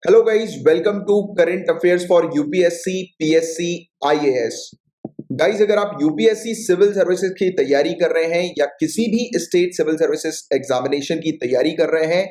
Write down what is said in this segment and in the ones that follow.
Hello guys, welcome to current affairs for UPSC PSC IAS. Guys, अगर आप UPSC civil services की तैयारी कर रहे हैं या किसी भी स्टेट सिविल सर्विसेज एग्जामिनेशन की तैयारी कर रहे हैं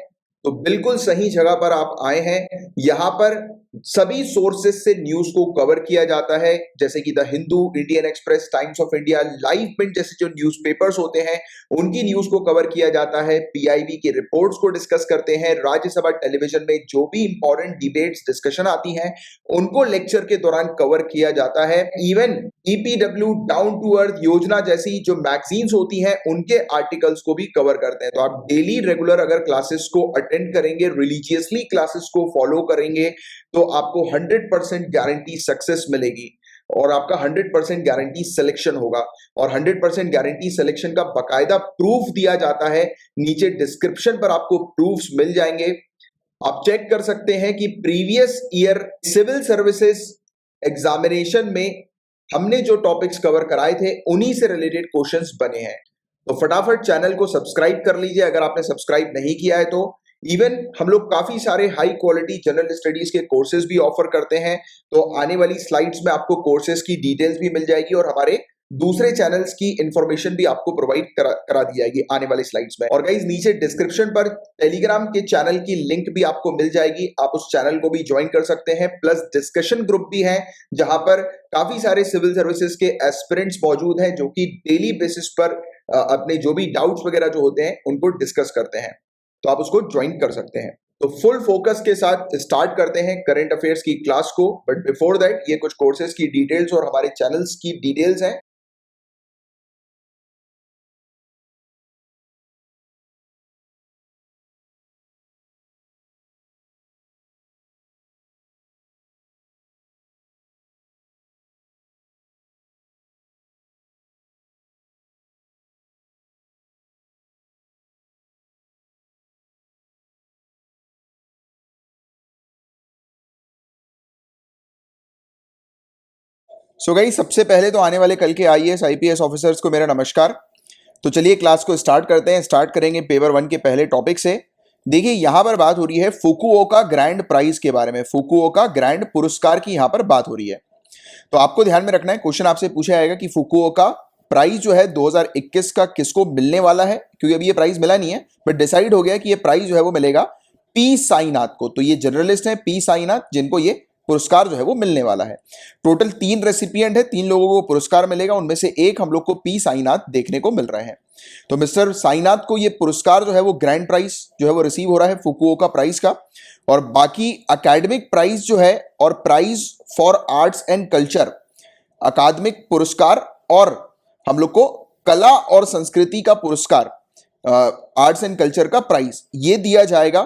तो बिल्कुल सही जगह पर आप आए हैं। यहां पर सभी सोर्सेज से न्यूज को कवर किया जाता है, जैसे कि the Hindu, Indian Express, Times of India, Live Mint जैसे जो न्यूज़पेपर्स होते हैं उनकी न्यूज को कवर किया जाता है। पीआईबी की रिपोर्ट्स को डिस्कस करते हैं। राज्यसभा टेलीविजन में जो भी इंपॉर्टेंट डिबेट्स डिस्कशन आती हैं उनको लेक्चर के दौरान कवर किया जाता है। Even EPW, Down to Earth Yojana जैसी जो मैगजीन्स होती हैं उनके आर्टिकल्स को भी कवर करते हैं। तो आप डेली रेगुलर अगर क्लासेस को अटेंड करेंगे, रिलीजियसली क्लासेस को फॉलो करेंगे तो आपको 100% गारंटी सक्सेस मिलेगी और आपका 100% गारंटी सिलेक्शन होगा। और 100% गारंटी सिलेक्शन का बकायदा प्रूफ दिया जाता है। नीचे डिस्क्रिप्शन पर आपको प्रूफ्स मिल जाएंगे, आप चेक कर सकते हैं कि previous year civil services examination में हमने जो टॉपिक्स कवर कराए थे उन्हीं से रिलेटेड क्वेश्चंस बने हैं। तो फटाफट चैनल को सब्सक्राइब कर लीजिए अगर आपने सब्सक्राइब नहीं किया है तो। इवन हम लोग काफी सारे हाई क्वालिटी जनरल स्टडीज के कोर्सेज भी ऑफर करते हैं। तो आने वाली स्लाइड्स में आपको कोर्सेज की डिटेल्स भी मिल जाएगी और हमारे दूसरे चैनल्स की इंफॉर्मेशन भी आपको प्रोवाइड करा दी जाएगी आने वाली स्लाइड्स में। और गाइस, नीचे डिस्क्रिप्शन पर टेलीग्राम के चैनल की लिंक भी आपको मिल जाएगी, आप उस चैनल को भी ज्वाइन कर सकते हैं। प्लस डिस्कशन ग्रुप भी है जहां पर काफी सारे सिविल सर्विसेज के एस्पिरेंट्स मौजूद हैं जो कि डेली बेसिस पर अपने जो भी डाउट्स वगैरह जो होते हैं उनको डिस्कस करते हैं, तो आप उसको ज्वाइन कर सकते हैं। तो फुल फोकस के साथ स्टार्ट करते हैं करंट अफेयर्स की क्लास को। बट बिफोर दैट ये कुछ कोर्सेज की डिटेल्स और हमारे चैनल्स की डिटेल्स हैं। सो गई, सबसे पहले तो आने वाले कल के आईएएस आईपीएस ऑफिसर्स को मेरा नमस्कार। तो चलिए क्लास को स्टार्ट करते हैं। स्टार्ट करेंगे पेपर 1 के पहले टॉपिक से। देखिए, यहां पर बात हो रही है फुकुओका ग्रैंड प्राइज के बारे में। फुकुओका ग्रैंड पुरस्कार की यहां पर बात हो रही है। तो आपको ध्यान में रखना है, क्वेश्चन आपसे पूछा जाएगा कि फुकुओका प्राइज जो है 2021 का किसको मिलने वाला है, क्योंकि अभी ये प्राइज मिला नहीं है बट डिसाइड हो गया कि ये प्राइज जो है वो मिलेगा पी साईनाथ को। तो ये जर्नलिस्ट हैं पी साईनाथ, जिनको ये पुरस्कार जो है वो मिलने वाला है। टोटल 3 रेसिपिएंट है, 3 लोगों को पुरस्कार मिलेगा, उनमें से एक हम लोग को पी साईनाथ देखने को मिल रहे हैं। तो मिस्टर साईनाथ को ये पुरस्कार जो है वो ग्रैंड प्राइज जो है वो रिसीव हो रहा है फुकुओका प्राइज का। और बाकी अकेडमिक प्राइज जो है और prize for arts and culture, अकादमिक पुरस्कार और हम लोग को कला और संस्कृति का पुरस्कार, आर्ट्स एंड कल्चर का प्राइज, ये दिया जाएगा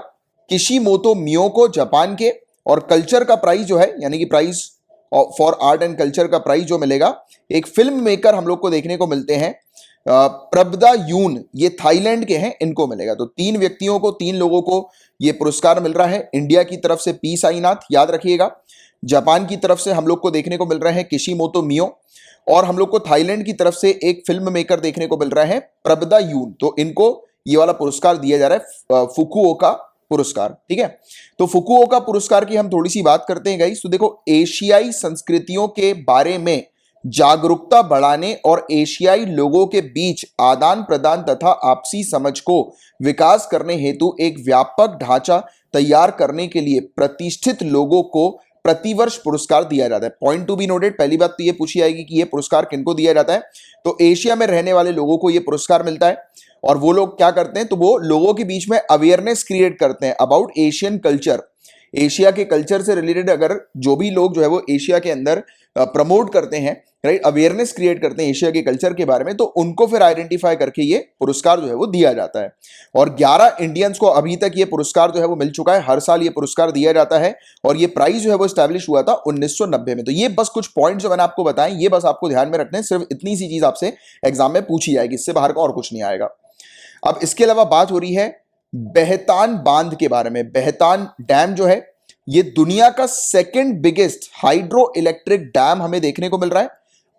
किशिमोतो मियोको जापान के। और कल्चर का प्राइज जो है, यानी कि prize for art and culture का प्राइज जो मिलेगा, एक फिल्म मेकर हम लोग को देखने को मिलते हैं प्रबदा यून, ये थाईलैंड के हैं, इनको मिलेगा। तो 3 व्यक्तियों को, 3 लोगों को ये पुरस्कार मिल रहा है। इंडिया की तरफ से पी साईनाथ, याद रखिएगा। जापान की तरफ से हम लोग को देखने को मिल रहे हैं किशिमोतो मियो, और हम लोग को थाईलैंड की तरफ से एक फिल्म मेकर देखने को मिल रहा है प्रबदा यून। तो इनको ये वाला पुरस्कार दिया जा रहा है फुकुओका पुरस्कार, ठीक है। तो फुकुओका पुरस्कार की हम थोड़ी सी बात करते हैं गाइस। तो देखो, एशियाई संस्कृतियों के बारे में जागरूकता बढ़ाने और एशियाई लोगों के बीच आदान प्रदान तथा आपसी समझ को विकास करने हेतु एक व्यापक ढांचा तैयार करने के लिए प्रतिष्ठित लोगों को प्रतिवर्ष पुरस्कार दिया जाता है। पॉइंट टू बी नोटेड, पहली बात तो ये पूछी जाएगी कि ये पुरस्कार किनको दिया जाता है। तो एशिया में रहने वाले लोगों को ये पुरस्कार मिलता है। और वो लोग क्या करते हैं, तो वो लोगों के बीच में अवेयरनेस क्रिएट करते हैं अबाउट एशियन कल्चर। एशिया के कल्चर से रिलेटेड अगर जो भी लोग जो है वो एशिया के अंदर प्रमोट करते हैं, राइट, अवेयरनेस क्रिएट करते हैं एशिया के कल्चर के बारे में, तो उनको फिर आइडेंटिफाई करके ये पुरस्कार जो है वो दिया जाता है। और 11 इंडियंस को अभी तक ये पुरस्कार जो है वो मिल चुका है। हर साल ये पुरस्कार दिया जाता है और ये प्राइज जो है वो स्टैब्लिश हुआ था 1990 में। तो ये बस कुछ पॉइंट जो मैंने आपको बताए, ये बस आपको ध्यान में रखने हैं। सिर्फ इतनी सी चीज आपसे एग्जाम में पूछी जाएगी, इससे बाहर का और कुछ नहीं आएगा। अब इसके अलावा बात हो रही है बेहतान बांध के बारे में। बेहतान डैम जो है ये दुनिया का 2nd biggest hydro electric dam हमें देखने को मिल रहा है।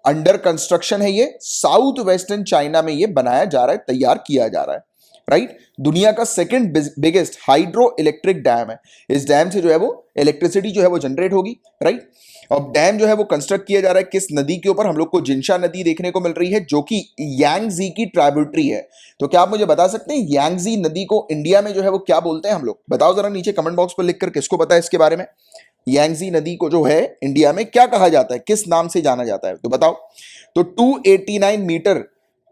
अंडर कंस्ट्रक्शन है, ये साउथ वेस्टर्न चाइना में ये बनाया जा रहा है, तैयार किया जा रहा है। राइट। दुनिया का second biggest hydro electric dam है। इस डैम से जो है वो इलेक्ट्रिसिटी जो है वो जनरेट होगी, राइट। अब डैम जो है वो कंस्ट्रक्ट किया जा रहा है किस नदी के ऊपर? हम लोग को जिंशा नदी देखने को मिल रही है, जो कि यांगजी की ट्राइब्यूटरी है। तो क्या आप मुझे बता सकते हैं यांगजी नदी को इंडिया में जो है वो क्या बोलते हैं हम लोग? बताओ जरा नीचे कमेंट बॉक्स पर लिखकर, किसको पता है इसके बारे में? यांगजी नदी को जो है इंडिया में क्या कहा जाता है, किस नाम से जाना जाता है, तो बताओ। तो 289 मीटर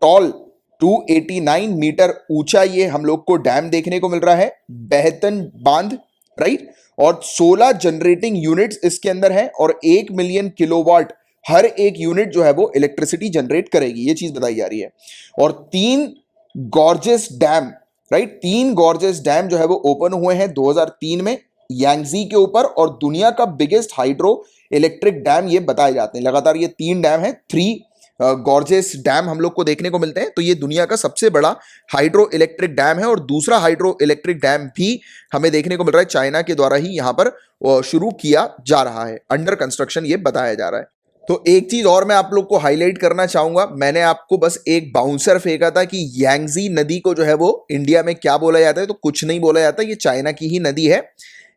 टॉल, 289 मीटर ऊंचा ये हम लोग को डैम देखने को मिल रहा है, बेहतन बांध, राइट। और 16 जनरेटिंग यूनिट्स इसके अंदर है और 1 मिलियन किलोवाट हर एक यूनिट जो है वो इलेक्ट्रिसिटी जनरेट करेगी, ये चीज बताई जा रही है। और 3 gorgeous dam, right, 3 gorgeous dam जो है वो ओपन हुए हैं 2003 में यांगजी के ऊपर, और दुनिया का बिगेस्ट हाइड्रो इलेक्ट्रिक डैम ये बताए जाते हैं। लगातार ये 3 डैम है, 3 गॉर्जियस डैम हम लोग को देखने को मिलते हैं। तो ये दुनिया का सबसे बड़ा हाइड्रो इलेक्ट्रिक डैम है। और दूसरा हाइड्रो इलेक्ट्रिक डैम भी हमें देखने को मिल रहा है, चाइना के द्वारा ही यहां पर शुरू किया जा रहा है, अंडर कंस्ट्रक्शन ये बताया जा रहा है। तो एक चीज और मैं आप लोग को हाईलाइट करना चाहूंगा, मैंने आपको बस एक बाउंसर फेंका था कि यांगजी नदी को जो है वो इंडिया में क्या बोला जाता है, तो कुछ नहीं बोला जाता, ये चाइना की ही नदी है।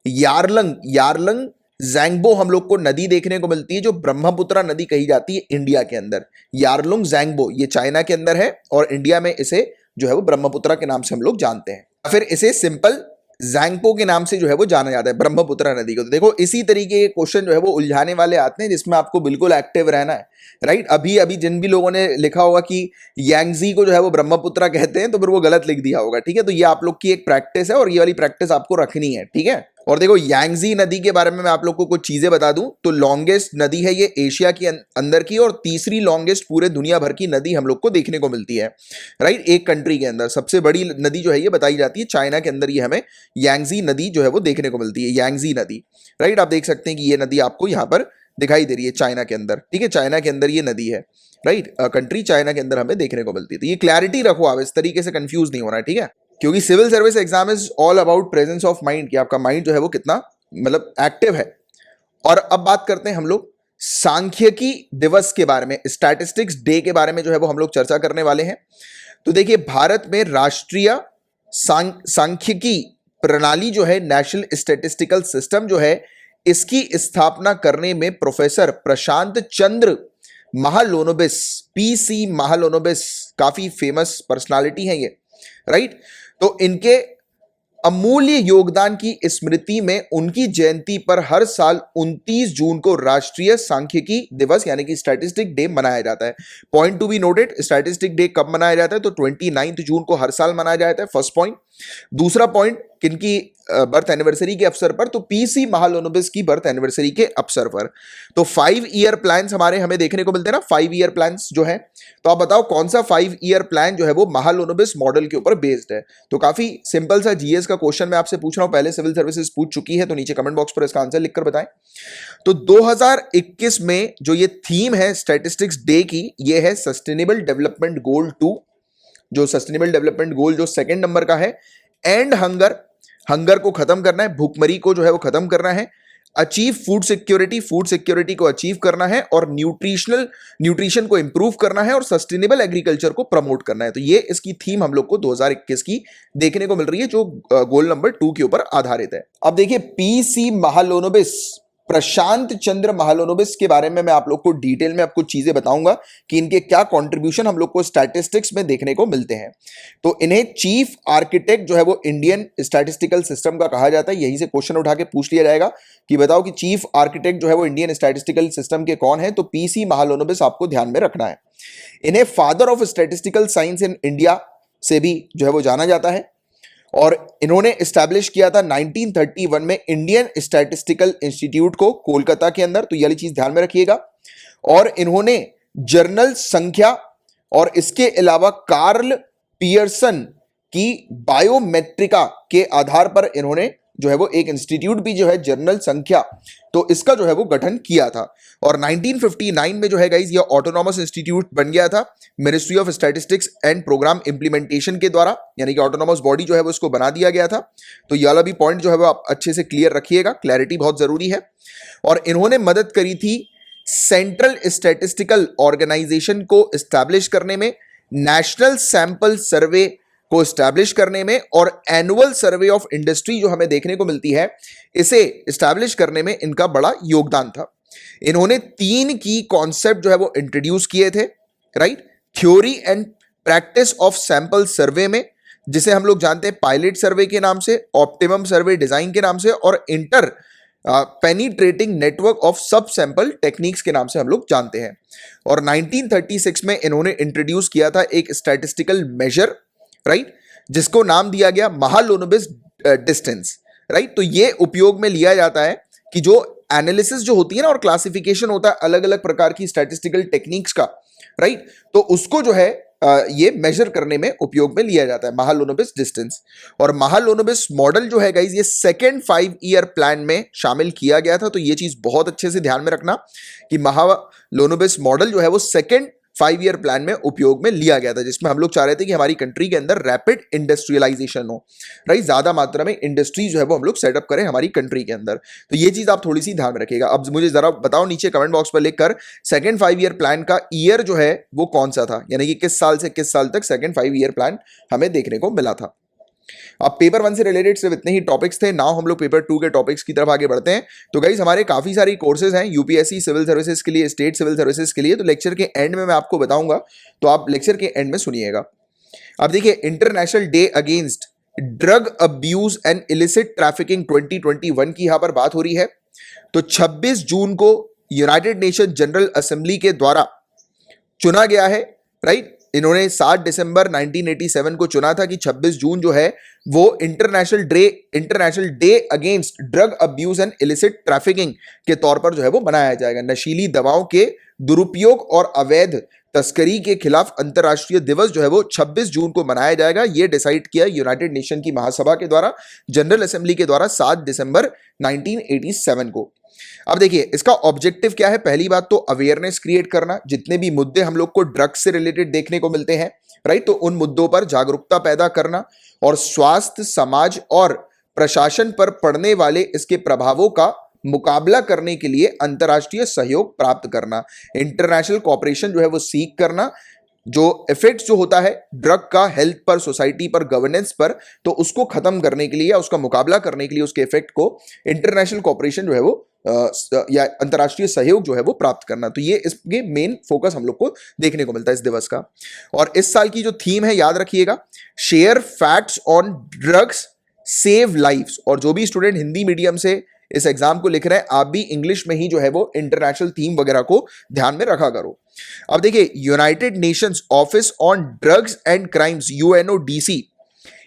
यारलंग यारलंग जैंगबो हम लोग को नदी देखने को मिलती है, जो ब्रह्मपुत्र नदी कही जाती है इंडिया के अंदर। यारलुंग जैंगबो ये चाइना के अंदर है और इंडिया में इसे जो है वो ब्रह्मपुत्र के नाम से हम लोग जानते हैं, फिर इसे सिंपल जैंगपो के नाम से जो है वो जाना जाता है, ब्रह्मपुत्र नदी को। तो देखो इसी तरीके के क्वेश्चन जो है वो उलझाने वाले आते हैं, जिसमें आपको बिल्कुल एक्टिव रहना है, राइट। अभी अभी जिन भी लोगों ने लिखा होगा कि यांगजी को जो है वो ब्रह्मपुत्र कहते हैं, तो फिर वो गलत लिख दिया होगा, ठीक है। तो ये आप लोग की एक प्रैक्टिस है और ये वाली प्रैक्टिस आपको रखनी है, ठीक है। और देखो यांगजी नदी के बारे में मैं आप लोग को कुछ चीजें बता दूं, तो लॉन्गेस्ट नदी है ये एशिया की अंदर की, और तीसरी लॉन्गेस्ट पूरे दुनिया भर की नदी हम लोग को देखने को मिलती है, राइट। एक कंट्री के अंदर सबसे बड़ी नदी जो है ये बताई जाती है चाइना के अंदर, ये हमें यांगजी नदी जो है वो देखने को मिलती है, यांगजी नदी, राइट। आप देख सकते हैं कि ये नदी आपको यहाँ पर दिखाई दे रही है चाइना के अंदर, ठीक है, चाइना के अंदर ये नदी है, राइट। कंट्री चाइना के अंदर हमें देखने को मिलती है। तो ये क्लैरिटी रखो, आप इस तरीके से कंफ्यूज नहीं होना है, ठीक है। क्योंकि civil service exam is all about presence of mind, कि आपका माइंड जो है वो कितना मतलब एक्टिव है। और अब बात करते हैं हम लोग सांख्यिकी दिवस के बारे में, स्टैटिस्टिक्स डे के बारे में जो है वो हम लोग चर्चा करने वाले हैं। तो देखिए भारत में राष्ट्रीय सांख्यिकी प्रणाली जो है, नेशनल स्टैटिस्टिकल सिस्टम जो है, इसकी स्थापना करने में प्रोफेसर प्रशांत चंद्र महालोनोबिस, पीसी महालोनोबिस, काफी फेमस पर्सनालिटी है ये, राइट। तो इनके अमूल्य योगदान की स्मृति में उनकी जयंती पर हर साल 29 जून को राष्ट्रीय सांख्यिकी दिवस यानी कि स्टैटिस्टिक डे मनाया जाता है। Point to be noted, statistic day कब मनाया जाता है? तो 29 जून को हर साल मनाया जाता है, फर्स्ट पॉइंट। दूसरा पॉइंट, किनकी बर्थ एनिवर्सरी के अवसर पर? तो पीसी महालोनोबिस की बर्थ एनिवर्सरी के अवसर पर। तो 5 ईयर प्लान्स हमारे हमें देखने को मिलते हैं ना, 5 ईयर प्लान्स जो है। तो आप बताओ कौन सा 5 ईयर प्लान जो है वो महालोनोबिस मॉडल के ऊपर बेस्ड है? तो काफी सिंपल सा जीएस का क्वेश्चन मैं आपसे पूछ रहा हूं, पहले सिविल सर्विसेज पूछ चुकी है, तो नीचे कमेंट बॉक्स पर इसका आंसर लिखकर बताएं। तो 2021 में जो ये थीम है स्टैटिस्टिक्स डे की, ये है सस्टेनेबल डेवलपमेंट गोल 2, जो सस्टेनेबल डेवलपमेंट गोल जो सेकंड नंबर का है, एंड हंगर, हंगर को खत्म करना है, भूखमरी को जो है वो खत्म करना है, achieve food security, food security को अचीव करना है, और न्यूट्रिशन को इंप्रूव करना है, और सस्टेनेबल एग्रीकल्चर को प्रमोट करना है। तो ये इसकी थीम हम लोग को 2021 की देखने को मिल रही है, जो गोल नंबर 2 के ऊपर आधारित है। अब देखिए पीसी महालोनोबिस, प्रशांत चंद्र महालोनोबिस के बारे में मैं आप लोग को डिटेल में आपको चीजें बताऊंगा कि इनके क्या कंट्रीब्यूशन हम लोग को स्टैटिस्टिक्स में देखने को मिलते हैं। तो इन्हें चीफ आर्किटेक्ट जो है वो इंडियन स्टैटिस्टिकल सिस्टम का कहा जाता है। यहीं से क्वेश्चन उठा के पूछ लिया जाएगा कि बताओ कि चीफ आर्किटेक्ट जो है वो इंडियन स्टैटिस्टिकल सिस्टम के कौन है? तो पीसी महालोनोबिस आपको ध्यान में रखना है। इन्हें father of statistical science in India से भी जो है वो जाना जाता है, और इन्होंने एस्टैब्लिश किया था 1931 में इंडियन स्टैटिस्टिकल इंस्टीट्यूट को कोलकाता के अंदर। तो ये वाली चीज ध्यान में रखिएगा। और इन्होंने जर्नल संख्या और इसके अलावा कार्ल पियर्सन की बायोमेट्रिका के आधार पर इन्होंने जो है वो एक इंस्टीट्यूट भी जो है जर्नल संख्या, तो इसका जो है वो गठन किया था। और 1959 में जो है गाइस ये ऑटोनॉमस इंस्टीट्यूट बन गया था ministry of statistics and programme implementation के द्वारा, यानी कि ऑटोनॉमस बॉडी जो है वो इसको बना दिया गया था। तो ये वाला भी पॉइंट जो है वो आप अच्छे से क्लियर रखिएगा, क्लैरिटी बहुत जरूरी है। और इन्होंने मदद करी थी सेंट्रल स्टैटिस्टिकल ऑर्गेनाइजेशन को एस्टैब्लिश करने में, नेशनल सैंपल सर्वे को स्टैब्लिश करने में और एनुअल सर्वे ऑफ इंडस्ट्री जो हमें देखने को मिलती है, इसे स्टैब्लिश करने में इनका बड़ा योगदान था। इन्होंने 3 की कॉन्सेप्ट जो है वो इंट्रोड्यूस किए थे, right. Theory and practice of sample survey में, जिसे हम लोग जानते हैं पायलट सर्वे के नाम से, ऑप्टिमम सर्वे डिजाइन के नाम से, और इंटर पेनिट्रेटिंग नेटवर्क ऑफ सब सैंपल टेक्निक्स के नाम से हम लोग जानते हैं। और 1936 में इन्होंने इंट्रोड्यूस किया था एक स्टैटिस्टिकल मेजर, राइट, जिसको नाम दिया गया महालोनोबिस डिस्टेंस, राइट। तो ये उपयोग में लिया जाता है कि जो एनालिसिस जो होती है ना और क्लासिफिकेशन होता है अलग अलग प्रकार की स्टैटिस्टिकल टेक्निक्स का, राइट, तो उसको जो है ये मेजर करने में उपयोग में लिया जाता है, महालोनोबिस डिस्टेंस। और महालोनोबिस मॉडल जो है गाइस, ये सेकेंड 5 ईयर प्लान में शामिल किया गया था। तो ये चीज बहुत अच्छे से ध्यान में रखना कि महालोनोबिस मॉडल जो है वो सेकेंड 5 ईयर प्लान में उपयोग में लिया गया था, जिसमें हम लोग चाह रहे थे कि हमारी कंट्री के अंदर रैपिड इंडस्ट्रियलाइजेशन हो, राइट, ज्यादा मात्रा में इंडस्ट्री जो है वो हम लोग सेटअप करें हमारी कंट्री के अंदर। तो ये चीज आप थोड़ी सी ध्यान में रखिएगा। अब मुझे जरा बताओ नीचे कमेंट बॉक्स पर लिखकर सेकंड 5 ईयर प्लान का ईयर जो है वो कौन सा था, यानी कि किस साल से किस साल तक सेकंड 5 ईयर प्लान हमें देखने को मिला था। अब पेपर 1 से रिलेटेड सिर्फ इतने ही टॉपिक्स थे। नाउ हम लोग पेपर 2 के टॉपिक्स की तरफ आगे बढ़ते हैं। तो गाइस हमारे काफी सारी कोर्सेज हैं यूपीएससी सिविल सर्विसेज के लिए, स्टेट सिविल सर्विसेज के लिए। तो लेक्चर के एंड में मैं आपको बताऊंगा, तो आप लेक्चर के एंड में सुनिएगा। अब देखिए, international day against drug abuse and illicit trafficking 2021 की यहां पर बात हो रही है। तो 26 जून को यूनाइटेड नेशन जनरल असेंबली के द्वारा चुना गया है, राइट। इन्होंने 7 दिसंबर 1987 को चुना था कि 26 जून जो है वो international day against drug abuse and illicit trafficking के तौर पर जो है वो मनाया जाएगा। नशीली दवाओं के दुरुपयोग और अवैध तस्करी के खिलाफ अंतर्राष्ट्रीय दिवस जो है वो 26 जून को मनाया जाएगा। ये डिसाइड किया यूनाइटेड नेशन की महासभा के द्वारा, जनरल असेंबली के द्वारा 7 दिसंबर 1987 को। अब देखिए, इसका ऑब्जेक्टिव क्या है। पहली बात तो अवेयरनेस क्रिएट करना, जितने भी मुद्दे हम लोग को ड्रग्स से रिलेटेड देखने को मिलते हैं, राइट, तो उन मुद्दों पर जागरूकता पैदा करना और स्वास्थ्य, समाज और प्रशासन पर पड़ने वाले इसके प्रभावों का मुकाबला करने के लिए अंतर्राष्ट्रीय सहयोग प्राप्त करना, इंटरनेशनल कोऑपरेशन जो है वो सीक करना, जो इफेक्ट जो होता है ड्रग का हेल्थ पर, सोसाइटी पर, गवर्नेंस पर, तो उसको खत्म करने के लिए या उसका मुकाबला करने के लिए उसके इफेक्ट को इंटरनेशनल कोऑपरेशन जो है वो या अंतर्राष्ट्रीय सहयोग जो है वो प्राप्त करना। तो ये इसके मेन फोकस हम लोग को देखने को मिलता है इस दिवस का। और इस साल की जो थीम है याद रखिएगा, share facts on drugs save lifes. और जो भी स्टूडेंट हिंदी मीडियम से इस एग्जाम को लिख रहे हैं, आप भी इंग्लिश में ही जो है वो इंटरनेशनल थीम वगैरह को ध्यान में रखा करो। अब देखिए, United Nations office on drugs and crimes, UNODC,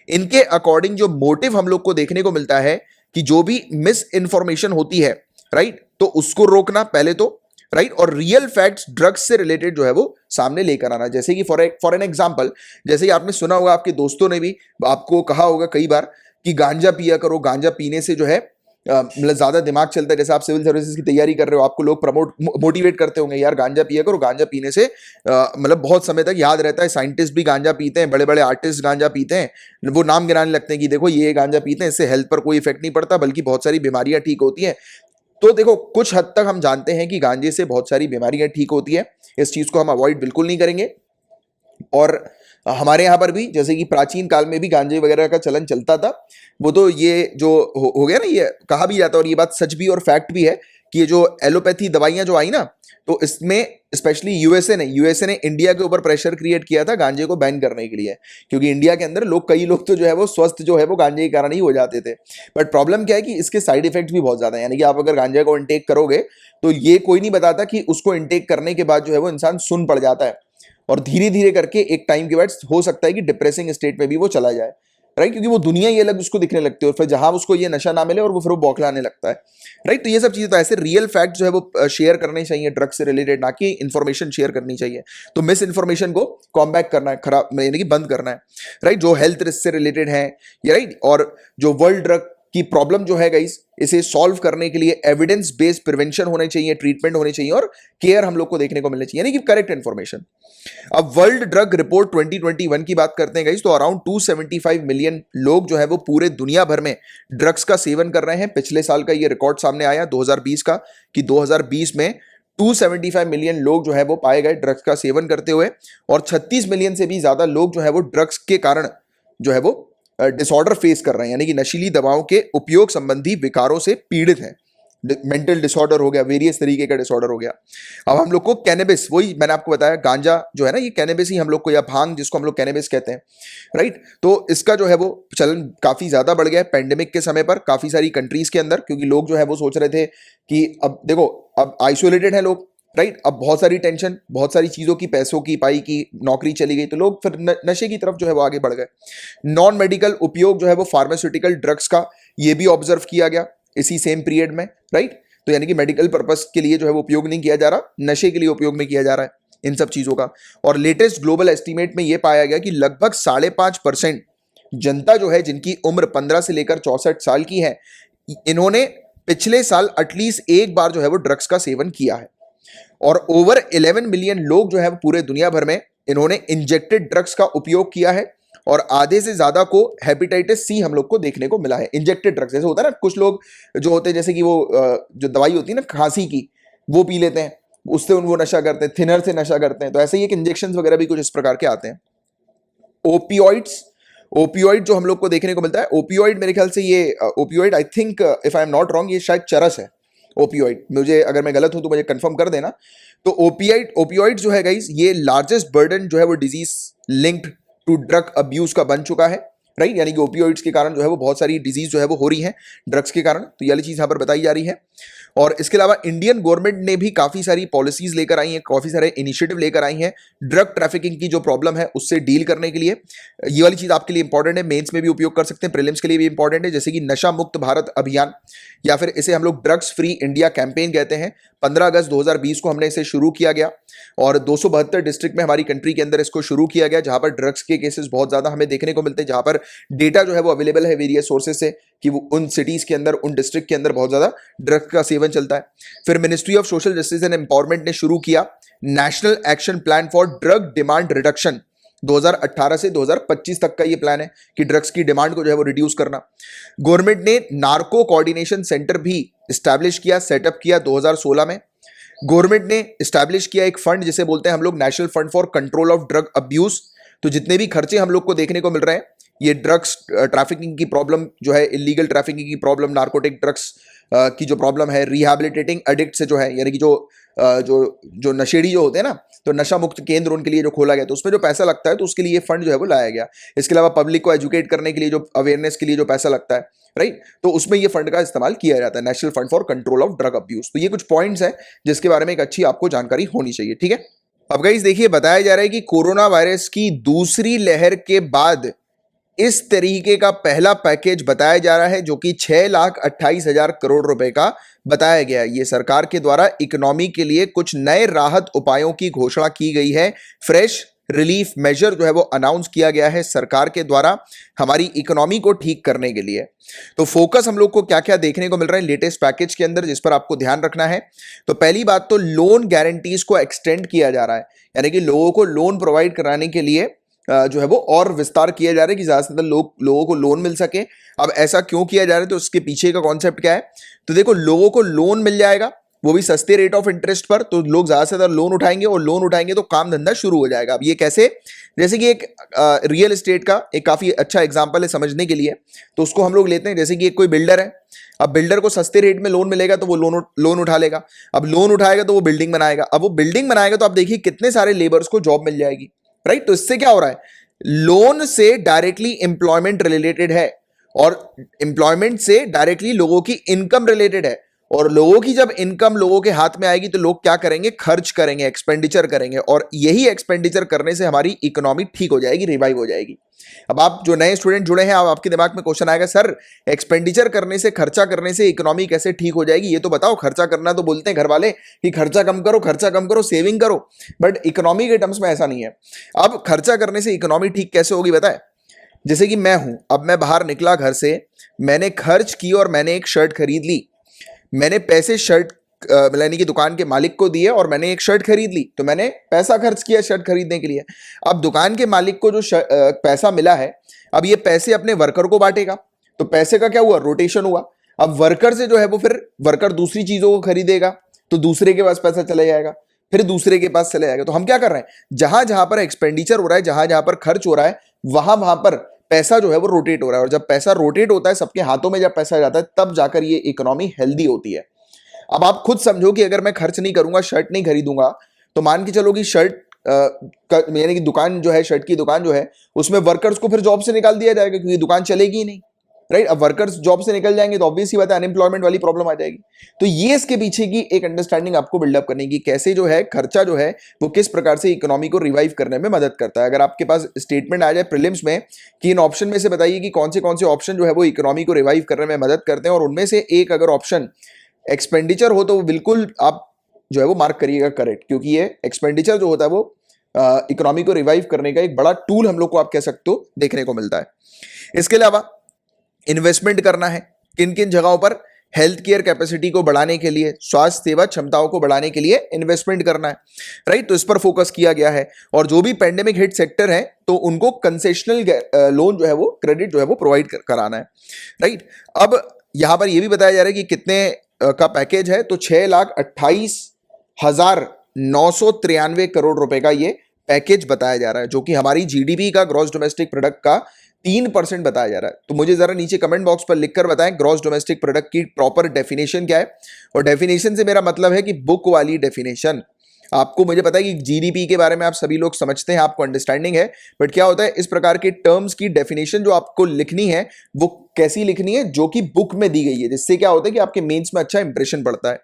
इनके अकॉर्डिंग जो मोटिव हम लोग को देखने को मिलता है कि जो भी मिस इंफॉर्मेशन होती है, राइट, तो उसको रोकना पहले तो, राइट, और रियल फैक्ट्स ड्रग्स से रिलेटेड जो है वो सामने लेकर आना। जैसे कि फॉर एन एग्जांपल, जैसे कि आपने सुना होगा, आपके दोस्तों ने भी आपको कहा होगा कई बार कि गांजा पिया करो, गांजा पीने से जो है मतलब ज्यादा दिमाग चलता है। जैसे आप सिविल सर्विसेज की तैयारी कर रहे हो, आपको लोग मोटिवेट करते होंगे, यार गांजा पिया करो, गांजा पीने से मतलब बहुत समय तक याद रहता है। साइंटिस्ट भी गांजा पीते हैं, बड़े बड़े आर्टिस्ट गांजा पीते हैं, वो नाम गिनाने लगते हैं कि देखो ये गांजा पीते हैं, इससे हेल्थ पर कोई इफेक्ट नहीं पड़ता, बल्कि बहुत सारी बीमारियां ठीक होती हैं। तो देखो, कुछ हद तक हम जानते हैं कि गांजे से बहुत सारी बीमारियां ठीक होती है, इस चीज को हम अवॉइड बिल्कुल नहीं करेंगे। और हमारे यहाँ पर भी जैसे कि प्राचीन काल में भी गांजे वगैरह का चलन चलता था। वो तो ये जो हो गया ना, ये कहा भी जाता है और ये बात सच भी और फैक्ट भी है कि ये जो एलोपैथी दवाइयां जो आई ना, तो इसमें स्पेशली यूएसए ने इंडिया के ऊपर प्रेशर क्रिएट किया था गांजे को बैन करने के लिए, क्योंकि इंडिया के अंदर कई लोग तो जो है वो स्वस्थ जो है वो गांजे के कारण ही हो जाते थे। बट प्रॉब्लम क्या है कि इसके साइड इफेक्ट्स भी बहुत ज्यादा है। यानी कि आप अगर गांजे को इंटेक करोगे तो ये कोई नहीं बताता कि उसको इंटेक करने के बाद जो है वो इंसान सुन्न पड़ जाता है और धीरे धीरे करके एक टाइम के बाद हो सकता है कि डिप्रेसिंग स्टेट में भी वो चला जाए, राइट, क्योंकि वो दुनिया ही अलग उसको दिखने लगती है और फिर जहां उसको ये नशा ना मिले और वो फिर वो बौखलाने लगता है, राइट। तो ये सब चीजें, तो ऐसे रियल फैक्ट जो है वो शेयर करने चाहिए ड्रग्स से रिलेटेड, ना कि इन्फॉर्मेशन शेयर करनी चाहिए। तो मिस इन्फॉर्मेशन को कॉम्बैट करना है, खराब यानी कि बंद करना है, राइट, जो हेल्थ रिस्क से रिलेटेड है, राइट। और जो वर्ल्ड ड्रग की प्रॉब्लम जो है गाइस, इसे सॉल्व करने के लिए एविडेंस बेस्ड प्रिवेंशन होने चाहिए, ट्रीटमेंट होने चाहिए और केयर हम लोग को देखने को मिलनी चाहिए, यानी कि करेक्ट इन्फॉर्मेशन। अब वर्ल्ड ड्रग रिपोर्ट 2021 की बात करते हैं गाइस, तो अराउंड 275 मिलियन लोग जो है वो पूरे दुनिया भर में ड्रग्स का सेवन कर रहे हैं। पिछले साल का ये रिकॉर्ड सामने आया 2020 का, कि 2020 में 275 मिलियन लोग जो है वो पाए गए ड्रग्स का सेवन करते हुए, और 36 मिलियन से भी ज्यादा लोग जो है वो ड्रग्स के कारण जो है वो डिसऑर्डर फेस कर रहे हैं, यानी कि नशीली दवाओं के उपयोग संबंधी विकारों से पीड़ित हैं। मेंटल डिसऑर्डर हो गया, वेरियस तरीके का डिसऑर्डर हो गया। अब हम लोग को कैनबिस, वही मैंने आपको बताया, गांजा जो है ना, ये कैनबिस ही हम लोग को, या भांग जिसको हम लोग कैनबिस कहते हैं, राइट। तो इसका जो है वो चलन काफी ज्यादा बढ़ गया है पैंडेमिक के समय पर काफी सारी कंट्रीज के अंदर, क्योंकि लोग जो है वो सोच रहे थे कि अब देखो, अब आइसोलेटेड है लोग, राइट। अब बहुत सारी टेंशन, बहुत सारी चीजों की, पैसों की, पाई की, नौकरी चली गई, तो लोग फिर नशे की तरफ जो है वो आगे बढ़ गए। नॉन मेडिकल उपयोग जो है वो फार्मास्यूटिकल ड्रग्स का, ये भी ऑब्जर्व किया गया इसी सेम पीरियड में, राइट। तो यानी कि मेडिकल पर्पस के लिए जो है वो उपयोग नहीं किया जा रहा, नशे के लिए उपयोग में किया जा रहा है इन सब चीजों का। और लेटेस्ट ग्लोबल एस्टीमेट में ये पाया गया कि लगभग 5.5% जनता जो है, जिनकी उम्र 15 से लेकर 64 साल की है, इन्होंने पिछले साल एटलीस्ट एक बार जो है वो ड्रग्स का सेवन किया है। और ओवर 11 मिलियन लोग जो है वो पूरे दुनिया भर में इन्होंने इंजेक्टेड ड्रग्स का उपयोग किया है। और आधे से ज्यादा को हेपेटाइटिस सी हम लोग को देखने को मिला है। इंजेक्टेड ड्रग्स जैसे होता है ना, कुछ लोग जो होते हैं, जैसे कि वो जो दवाई होती है ना खांसी की, वो पी लेते हैं, उससे वो नशा करते हैं, थिनर से नशा करते हैं। तो ऐसे ही एक इंजेक्शन वगैरह भी कुछ इस प्रकार के आते हैं। ओपियोइड्स, ओपियोइड जो हम लोग को देखने को मिलता है, ओपियोइड मेरे ख्याल से ये opioid, I think if I am not wrong, ये शायद चरस है ओपियोइड। मुझे अगर मैं गलत हूं तो मुझे कंफर्म कर देना। तो ओपियोइड जो है गाइस, ये लार्जेस्ट बर्डन जो है वो disease linked to drug abuse का बन चुका है, राइट। यानी कि ओपियोइड्स के कारण जो है वो बहुत सारी डिजीज जो है वो हो रही है ड्रग्स के कारण। तो ये वाली चीज यहां पर बताई जा रही है। और इसके अलावा इंडियन गवर्नमेंट ने भी काफी सारी पॉलिसीज लेकर आई हैं, काफी सारे इनिशिएटिव लेकर आई हैं ड्रग ट्रैफिकिंग की जो प्रॉब्लम है उससे डील करने के लिए। ये वाली चीज आपके लिए इंपॉर्टेंट है, मेंस में भी उपयोग कर सकते हैं, प्रीलिम्स के लिए भी इंपॉर्टेंट है, जैसे कि नशा मुक्त भारत अभियान, या फिर इसे हम लोग ड्रग्स फ्री इंडिया कैंपेन कहते हैं। 15 अगस्त 2020 को हमने इसे शुरू किया गया और 272 डिस्ट्रिक्ट में हमारी कंट्री के अंदर इसको शुरू किया गया, जहां पर ड्रग्स के केसेस बहुत ज्यादा हमें देखने को मिलते हैं, जहां पर डेटा जो है वो अवेलेबल है वेरियस सोर्सेज से कि वो उन सिटीज के अंदर, उन डिस्ट्रिक्ट के अंदर बहुत ज्यादा ड्रग्स का सेवन चलता है। फिर ministry of social justice and empowerment ने शुरू किया national action plan for drug demand reduction. 2018 से 2025 तक का ये प्लान है कि ड्रग्स की डिमांड को जो है वो रिड्यूस करना। गवर्नमेंट ने नार्को कोऑर्डिनेशन सेंटर भी स्टैब्लिश किया, सेटअप किया 2016 में। गवर्नमेंट ने स्टैब्लिश किया एक फंड जिसे बोलते हैं हम लोग national fund for control of drug abuse. तो जितने भी खर्चे हम लोग को देखने को मिल रहे हैं, ये ड्रग्स ट्रैफिकिंग की प्रॉब्लम जो है, इलीगल ट्रैफिकिंग की प्रॉब्लम, नार्कोटिक ड्रग्स की जो प्रॉब्लम है, रिहैबिलिटेटिंग एडिक्ट से जो है, यानी कि जो नशेड़ी जो होते हैं ना, तो नशा मुक्त केंद्र उनके लिए जो खोला गया, तो उसमें जो पैसा लगता है, तो उसके लिए ये फंड जो है वो लाया गया। इसके अलावा पब्लिक को एजुकेट करने के लिए, जो अवेयरनेस के लिए जो पैसा लगता है, राइट, तो उसमें ये फंड का इस्तेमाल किया जाता है, national fund for control of drug abuse. तो ये कुछ पॉइंट्स हैं जिसके बारे में एक अच्छी आपको जानकारी होनी चाहिए, ठीक है। अब गाइस देखिए, बताया जा रहा है कि कोरोना वायरस की दूसरी लहर के बाद इस तरीके का पहला पैकेज बताया जा रहा है, जो कि 6,28,000 करोड़ रुपए का बताया गया। ये सरकार के द्वारा इकोनॉमी के लिए कुछ नए राहत उपायों की घोषणा की गई है। फ्रेश रिलीफ मेजर जो है वो अनाउंस किया गया है सरकार के द्वारा हमारी इकोनॉमी को ठीक करने के लिए। तो फोकस हम लोग को क्या क्या देखने को मिल रहा है लेटेस्ट पैकेज के अंदर, जिस पर आपको ध्यान रखना है। तो पहली बात तो लोन गारंटीज को एक्सटेंड किया जा रहा है, यानी कि लोगों को लोन प्रोवाइड कराने के लिए जो है वो और विस्तार किया जा रहा है कि ज्यादा से ज्यादा लोगों को लोन मिल सके। अब ऐसा क्यों किया जा रहा है, तो उसके पीछे का कॉन्सेप्ट क्या है। तो देखो, लोगों को लोन मिल जाएगा, वो भी सस्ते रेट ऑफ इंटरेस्ट पर, तो लोग ज्यादा से ज्यादा लोन उठाएंगे, और लोन उठाएंगे तो काम धंधा शुरू हो जाएगा। अब ये कैसे, जैसे कि एक रियल एस्टेट का एक काफी अच्छा एग्जांपल है समझने के लिए, तो उसको हम लोग लेते हैं। जैसे कि एक कोई बिल्डर है, अब बिल्डर को सस्ते रेट में लोन मिलेगा तो वो लोन उठा लेगा। अब लोन उठाएगा तो वो बिल्डिंग बनाएगा। अब वो बिल्डिंग बनाएगा तो आप देखिए कितने सारे लेबर्स को जॉब मिल जाएगी, राइट। तो इससे क्या हो रहा है, लोन से डायरेक्टली एम्प्लॉयमेंट रिलेटेड है, और एम्प्लॉयमेंट से डायरेक्टली लोगों की इनकम रिलेटेड है। और लोगों की जब इनकम लोगों के हाथ में आएगी तो लोग क्या करेंगे, खर्च करेंगे, एक्सपेंडिचर करेंगे, और यही एक्सपेंडिचर करने से हमारी इकोनॉमी ठीक हो जाएगी, रिवाइव हो जाएगी। अब आप जो नए स्टूडेंट जुड़े हैं, अब आपके दिमाग में क्वेश्चन आएगा, सर एक्सपेंडिचर करने से, खर्चा करने से इकोनॉमी कैसे ठीक हो जाएगी, ये तो बताओ। खर्चा करना तो बोलते हैं घर वाले कि खर्चा कम करो, खर्चा कम करो, सेविंग करो, बट इकोनॉमी के टर्म्स में ऐसा नहीं है। अब खर्चा करने से इकोनॉमी ठीक कैसे होगी बताए। जैसे कि मैं हूं, अब मैं बाहर निकला घर से, मैंने खर्च की और मैंने एक शर्ट खरीद ली, मैंने पैसे शर्ट यानी कि दुकान के मालिक को दिए और मैंने एक शर्ट खरीद ली, तो मैंने पैसा खर्च किया शर्ट खरीदने के लिए। अब दुकान के मालिक को जो पैसा मिला है, अब ये पैसे अपने वर्कर को बांटेगा, तो पैसे का क्या हुआ, रोटेशन हुआ। अब वर्कर से जो है वो फिर वर्कर दूसरी चीजों को खरीदेगा, तो दूसरे के पास पैसा चला जाएगा, फिर दूसरे के पास चले जाएगा। तो हम क्या कर रहे हैं, जहां जहां पर एक्सपेंडिचर हो रहा है, जहां जहां पर खर्च हो रहा है, वहां वहां पर पैसा जो है वो रोटेट हो रहा है, और जब पैसा रोटेट होता है, सबके हाथों में जब पैसा जाता है, तब जाकर ये इकोनॉमी हेल्दी होती है। अब आप खुद समझो कि अगर मैं खर्च नहीं करूंगा, शर्ट नहीं खरीदूंगा, तो मान के चलो कि शर्ट यानी कि दुकान जो है, शर्ट की दुकान जो है, उसमें वर्कर्स को फिर जॉब से निकाल दिया जाएगा, क्योंकि दुकान चलेगी ही नहीं, राइट। अब वर्कर्स जॉब से निकल जाएंगे तो ऑब्वियस ही बात है, अनएम्प्लॉयमेंट वाली प्रॉब्लम आ जाएगी। तो ये इसके पीछे की एक अंडरस्टैंडिंग आपको बिल्डअप करने की, कैसे जो है खर्चा जो है वो किस प्रकार से इकोनॉमी को रिवाइव करने में मदद करता है। अगर आपके पास स्टेटमेंट आ जाए प्रीलिम्स में कि इन ऑप्शन में से बताइए कि कौन से ऑप्शन जो है वो इकोनॉमी को रिवाइव करने में मदद करते हैं, और उनमें से एक अगर ऑप्शन एक्सपेंडिचर हो, तो वो बिल्कुल आप जो है वो मार्क करिएगा करेक्ट, क्योंकि ये एक्सपेंडिचर जो होता है वो इकोनॉमी को रिवाइव करने का एक बड़ा टूल हम लोग को, आप कह सकते हो, देखने को मिलता है। इसके अलावा इन्वेस्टमेंट करना है किन किन जगहों पर, हेल्थ केयर कैपेसिटी को बढ़ाने के लिए, स्वास्थ्य सेवा क्षमताओं को बढ़ाने के लिए इन्वेस्टमेंट करना है, राइट। तो इस पर फोकस किया गया है। और जो भी पैंडेमिक हिट सेक्टर है, तो उनको कंसेशनल लोन जो है वो, क्रेडिट जो है वो प्रोवाइड कराना है, राइट। अब यहां पर यह भी बताया जा रहा है कि कितने का पैकेज है, तो 6,28,993 करोड़ रुपए का ये पैकेज बताया जा रहा है, जो कि हमारी जीडीपी का, ग्रॉस डोमेस्टिक प्रोडक्ट का 3% बताया जा रहा है। तो मुझे जरा नीचे कमेंट बॉक्स पर लिखकर बताएं ग्रॉस डोमेस्टिक प्रोडक्ट की प्रॉपर डेफिनेशन क्या है। और डेफिनेशन से मेरा मतलब है कि बुक वाली डेफिनेशन। आपको, मुझे पता है कि जीडीपी के बारे में आप सभी लोग समझते हैं, आपको अंडरस्टैंडिंग है, बट क्या होता है, इस प्रकार के टर्म्स की डेफिनेशन जो आपको लिखनी है वो कैसी लिखनी है, जो कि बुक में दी गई है, जिससे क्या होता है कि आपके मेंस में अच्छा इंप्रेशन पड़ता है,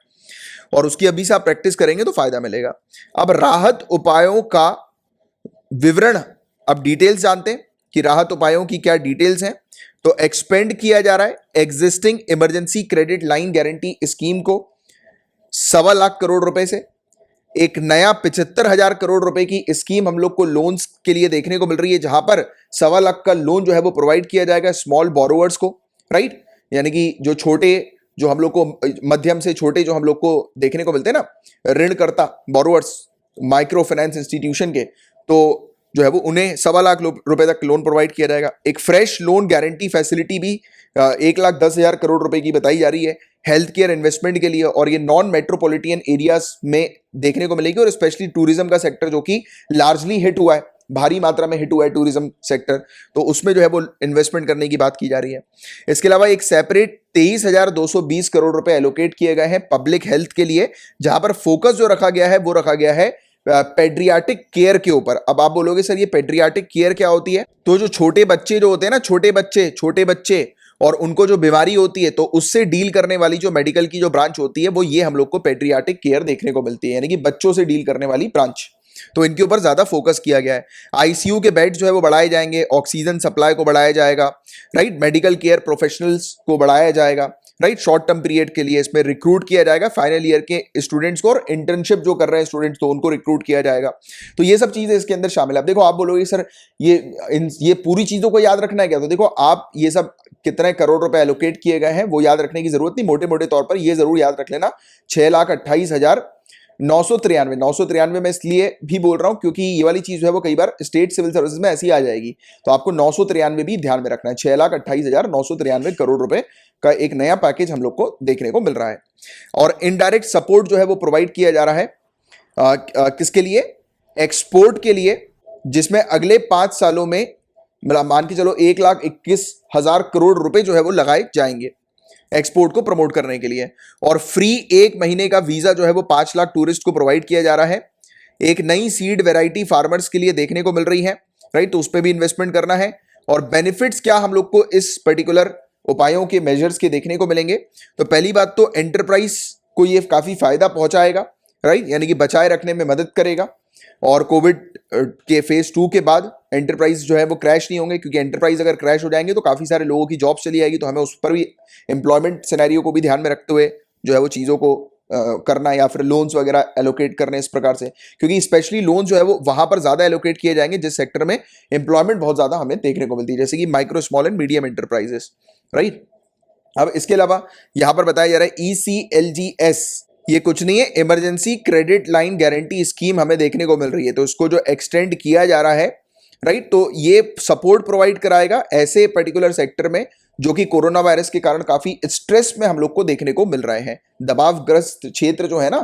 और उसकी अभी से आप प्रैक्टिस करेंगे तो फायदा मिलेगा। अब राहत उपायों का विवरण, अब डिटेल्स जानते हैं कि राहत उपायों की क्या डिटेल्स हैं। तो एक्सपेंड किया जा रहा है existing emergency credit line guarantee scheme को 1.25 लाख करोड़ रुपए से, एक नया 75,000 करोड़ रुपए की स्कीम हम लोग को लोन्स के लिए देखने को मिल रही है, जहां पर 1.25 लाख का लोन जो है वो प्रोवाइड किया जाएगा स्मॉल बोरोवर्स को, राइट। यानी कि जो छोटे, जो हम लोग को मध्यम से छोटे जो हम लोग को देखने को मिलते हैं ना, ऋणकर्ता, बोरोवर्स, माइक्रो फाइनेंस इंस्टीट्यूशन के, तो जो है वो उन्हें 1.25 लाख रुपए तक लोन प्रोवाइड किया जाएगा। एक फ्रेश लोन गारंटी फैसिलिटी भी 1,10,000 करोड़ रुपए की बताई जा रही है हेल्थ केयर इन्वेस्टमेंट के लिए, और ये नॉन मेट्रोपॉलिटन एरियाज में देखने को मिलेगी, और स्पेशली टूरिज्म का सेक्टर जो कि लार्जली हिट हुआ है, भारी मात्रा में हिट हुआ है टूरिज्म सेक्टर, तो उसमें जो है वो इन्वेस्टमेंट करने की बात की जा रही है। इसके अलावा एक सेपरेट 23,220 करोड़ रुपए एलोकेट किए गए हैं पब्लिक हेल्थ के लिए, जहां पर फोकस जो रखा गया है वो रखा गया है पेड्रियाटिक केयर के ऊपर। अब आप बोलोगे सर ये पेड्रियाटिक केयर क्या होती है, तो जो छोटे बच्चे जो होते हैं ना, छोटे बच्चे और उनको जो बीमारी होती है, तो उससे डील करने वाली जो मेडिकल की जो ब्रांच होती है, वो ये हम लोग को पेड्रियाटिक केयर देखने को मिलती है, यानी कि बच्चों से डील करने वाली ब्रांच। तो इनके ऊपर ज्यादा फोकस किया गया है। आईसीयू के बेड जो है वो बढ़ाए जाएंगे, ऑक्सीजन सप्लाई को बढ़ाया जाएगा, राइट। मेडिकल केयर प्रोफेशनल्स को बढ़ाया जाएगा, राइट। शॉर्ट टर्म पीरियड के लिए इसमें रिक्रूट किया जाएगा फाइनल ईयर के स्टूडेंट्स को, और इंटर्नशिप जो कर रहे हैं स्टूडेंट्स तो उनको रिक्रूट किया जाएगा। तो ये सब चीजें इसके अंदर शामिल है। अब देखो, आप बोलोगे सर ये पूरी चीजों को याद रखना है क्या, तो देखो आप ये सब कितने करोड़ रुपए एलोकेट किए गए हैं वो याद रखने की जरूरत नहीं, मोटे मोटे तौर पर ये जरूर याद रख लेना 6,28,993 में इसलिए भी बोल रहा हूं क्योंकि ये वाली चीज है वो कई बार स्टेट सिविल सर्विसेज में ऐसी आ जाएगी, तो आपको 993 भी ध्यान में रखना है। 6,28,993 करोड़ रुपए का एक नया पैकेज हम लोग को देखने को मिल रहा है। और इनडायरेक्ट सपोर्ट जो है वो प्रोवाइड किया जा रहा है किसके लिए, एक्सपोर्ट के लिए, जिसमें अगले 5 सालों में मान के चलो 1,21,000 करोड़ रुपए जो है वो लगाए जाएंगे एक्सपोर्ट को प्रमोट करने के लिए। और फ्री 1 महीने का वीजा जो है वो 5 लाख टूरिस्ट को प्रोवाइड किया जा रहा है। एक नई सीड वैरायटी फार्मर्स के लिए देखने को मिल रही है, राइट, तो उस पर भी इन्वेस्टमेंट करना है। और बेनिफिट्स क्या हम लोग को इस पर्टिकुलर उपायों के मेजर्स के देखने को मिलेंगे, तो पहली बात तो एंटरप्राइज को ये काफी फायदा पहुंचाएगा, राइट, यानी कि बचाए रखने में मदद करेगा। और कोविड के फेज 2 के बाद एंटरप्राइज जो है वो क्रैश नहीं होंगे, क्योंकि एंटरप्राइज अगर क्रैश हो जाएंगे तो काफी सारे लोगों की जॉब चली जाएगी, तो हमें उस पर भी एम्प्लॉयमेंट सिनेरियो को भी ध्यान में रखते हुए जो है वो चीजों को करना, या फिर लोन्स वगैरह एलोकेट करने इस प्रकार से, क्योंकि स्पेशली लोन जो है वो वहां पर ज्यादा एलोकेट किए जाएंगे जिस सेक्टर में एम्प्लॉयमेंट बहुत ज्यादा हमें देखने को मिलती है, जैसे कि micro small and medium enterprises, right. अब इसके अलावा यहां पर बताया जा रहा है ECLGS, ये कुछ नहीं है, emergency credit line guarantee scheme हमें देखने को मिल रही है, तो इसको जो एक्सटेंड किया जा रहा है, राइट, तो ये सपोर्ट प्रोवाइड कराएगा ऐसे पर्टिकुलर सेक्टर में जो कि कोरोना वायरस के कारण काफी स्ट्रेस में हम लोग को देखने को मिल रहे हैं, दबावग्रस्त क्षेत्र जो है ना,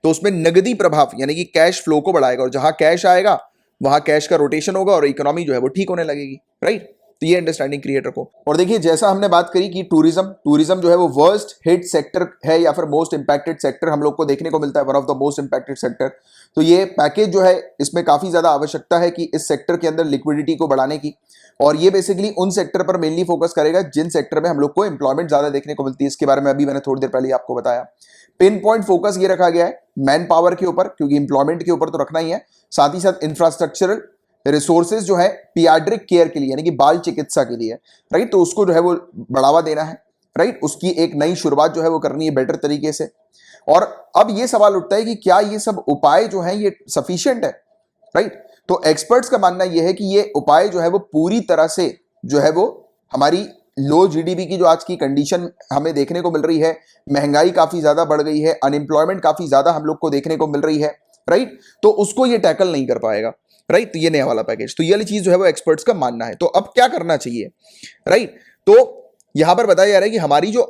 तो उसमें नगदी प्रभाव यानी कि कैश फ्लो को बढ़ाएगा, और जहां कैश आएगा वहां कैश का रोटेशन होगा और इकोनॉमी जो है वो ठीक होने लगेगी, राइट। तो ये अंडरस्टैंडिंग क्रिएट रखो। और देखिए जैसा हमने बात करी कि टूरिज्म जो है वो वर्स्ट हिट सेक्टर है या फिर मोस्ट इंपैक्टेड सेक्टर हम लोग को देखने को मिलता है, one of the most impacted sector. तो ये पैकेज जो है इसमें काफी ज्यादा आवश्यकता है कि इस सेक्टर के अंदर लिक्विडिटी को बढ़ाने की, और ये बेसिकली उन सेक्टर पर मेनली फोकस करेगा जिन सेक्टर में हम लोग को एम्प्लॉयमेंट ज्यादा देखने को मिलती है। इसके बारे में अभी मैंने थोड़ी देर पहले आपको बताया। पिन पॉइंट फोकस ये रखा गया है मैन पावर के ऊपर, क्योंकि एम्प्लॉयमेंट के ऊपर तो रखना ही है, साथ ही साथ इंफ्रास्ट्रक्चरल रिसोर्सेज जो है पीडियाट्रिक केयर के लिए यानी कि बाल चिकित्सा के लिए, राइट, तो उसको जो है वो बढ़ावा देना है, राइट, उसकी एक नई शुरुआत जो है वो करनी है बेटर तरीके से। और अब ये सवाल उठता है कि क्या ये सब उपाय जो है ये सफिशिएंट है, राइट। तो एक्सपर्ट्स का मानना यह है कि ये उपाय जो है वो पूरी तरह से जो है वो हमारी लो जीडीपी की जो आज की कंडीशन हमें देखने को मिल रही है, महंगाई काफी ज्यादा बढ़ गई है, अनएम्प्लॉयमेंट काफी ज्यादा हम लोग को देखने को मिल रही है, राइट, तो उसको ये टैकल नहीं कर पाएगा, राइट। तो ये नया वाला पैकेज, तो ये वाली चीज जो है वो एक्सपर्ट्स का मानना है। तो अब क्या करना चाहिए, राइट। तो यहां पर बताया जा रहा है कि हमारी जो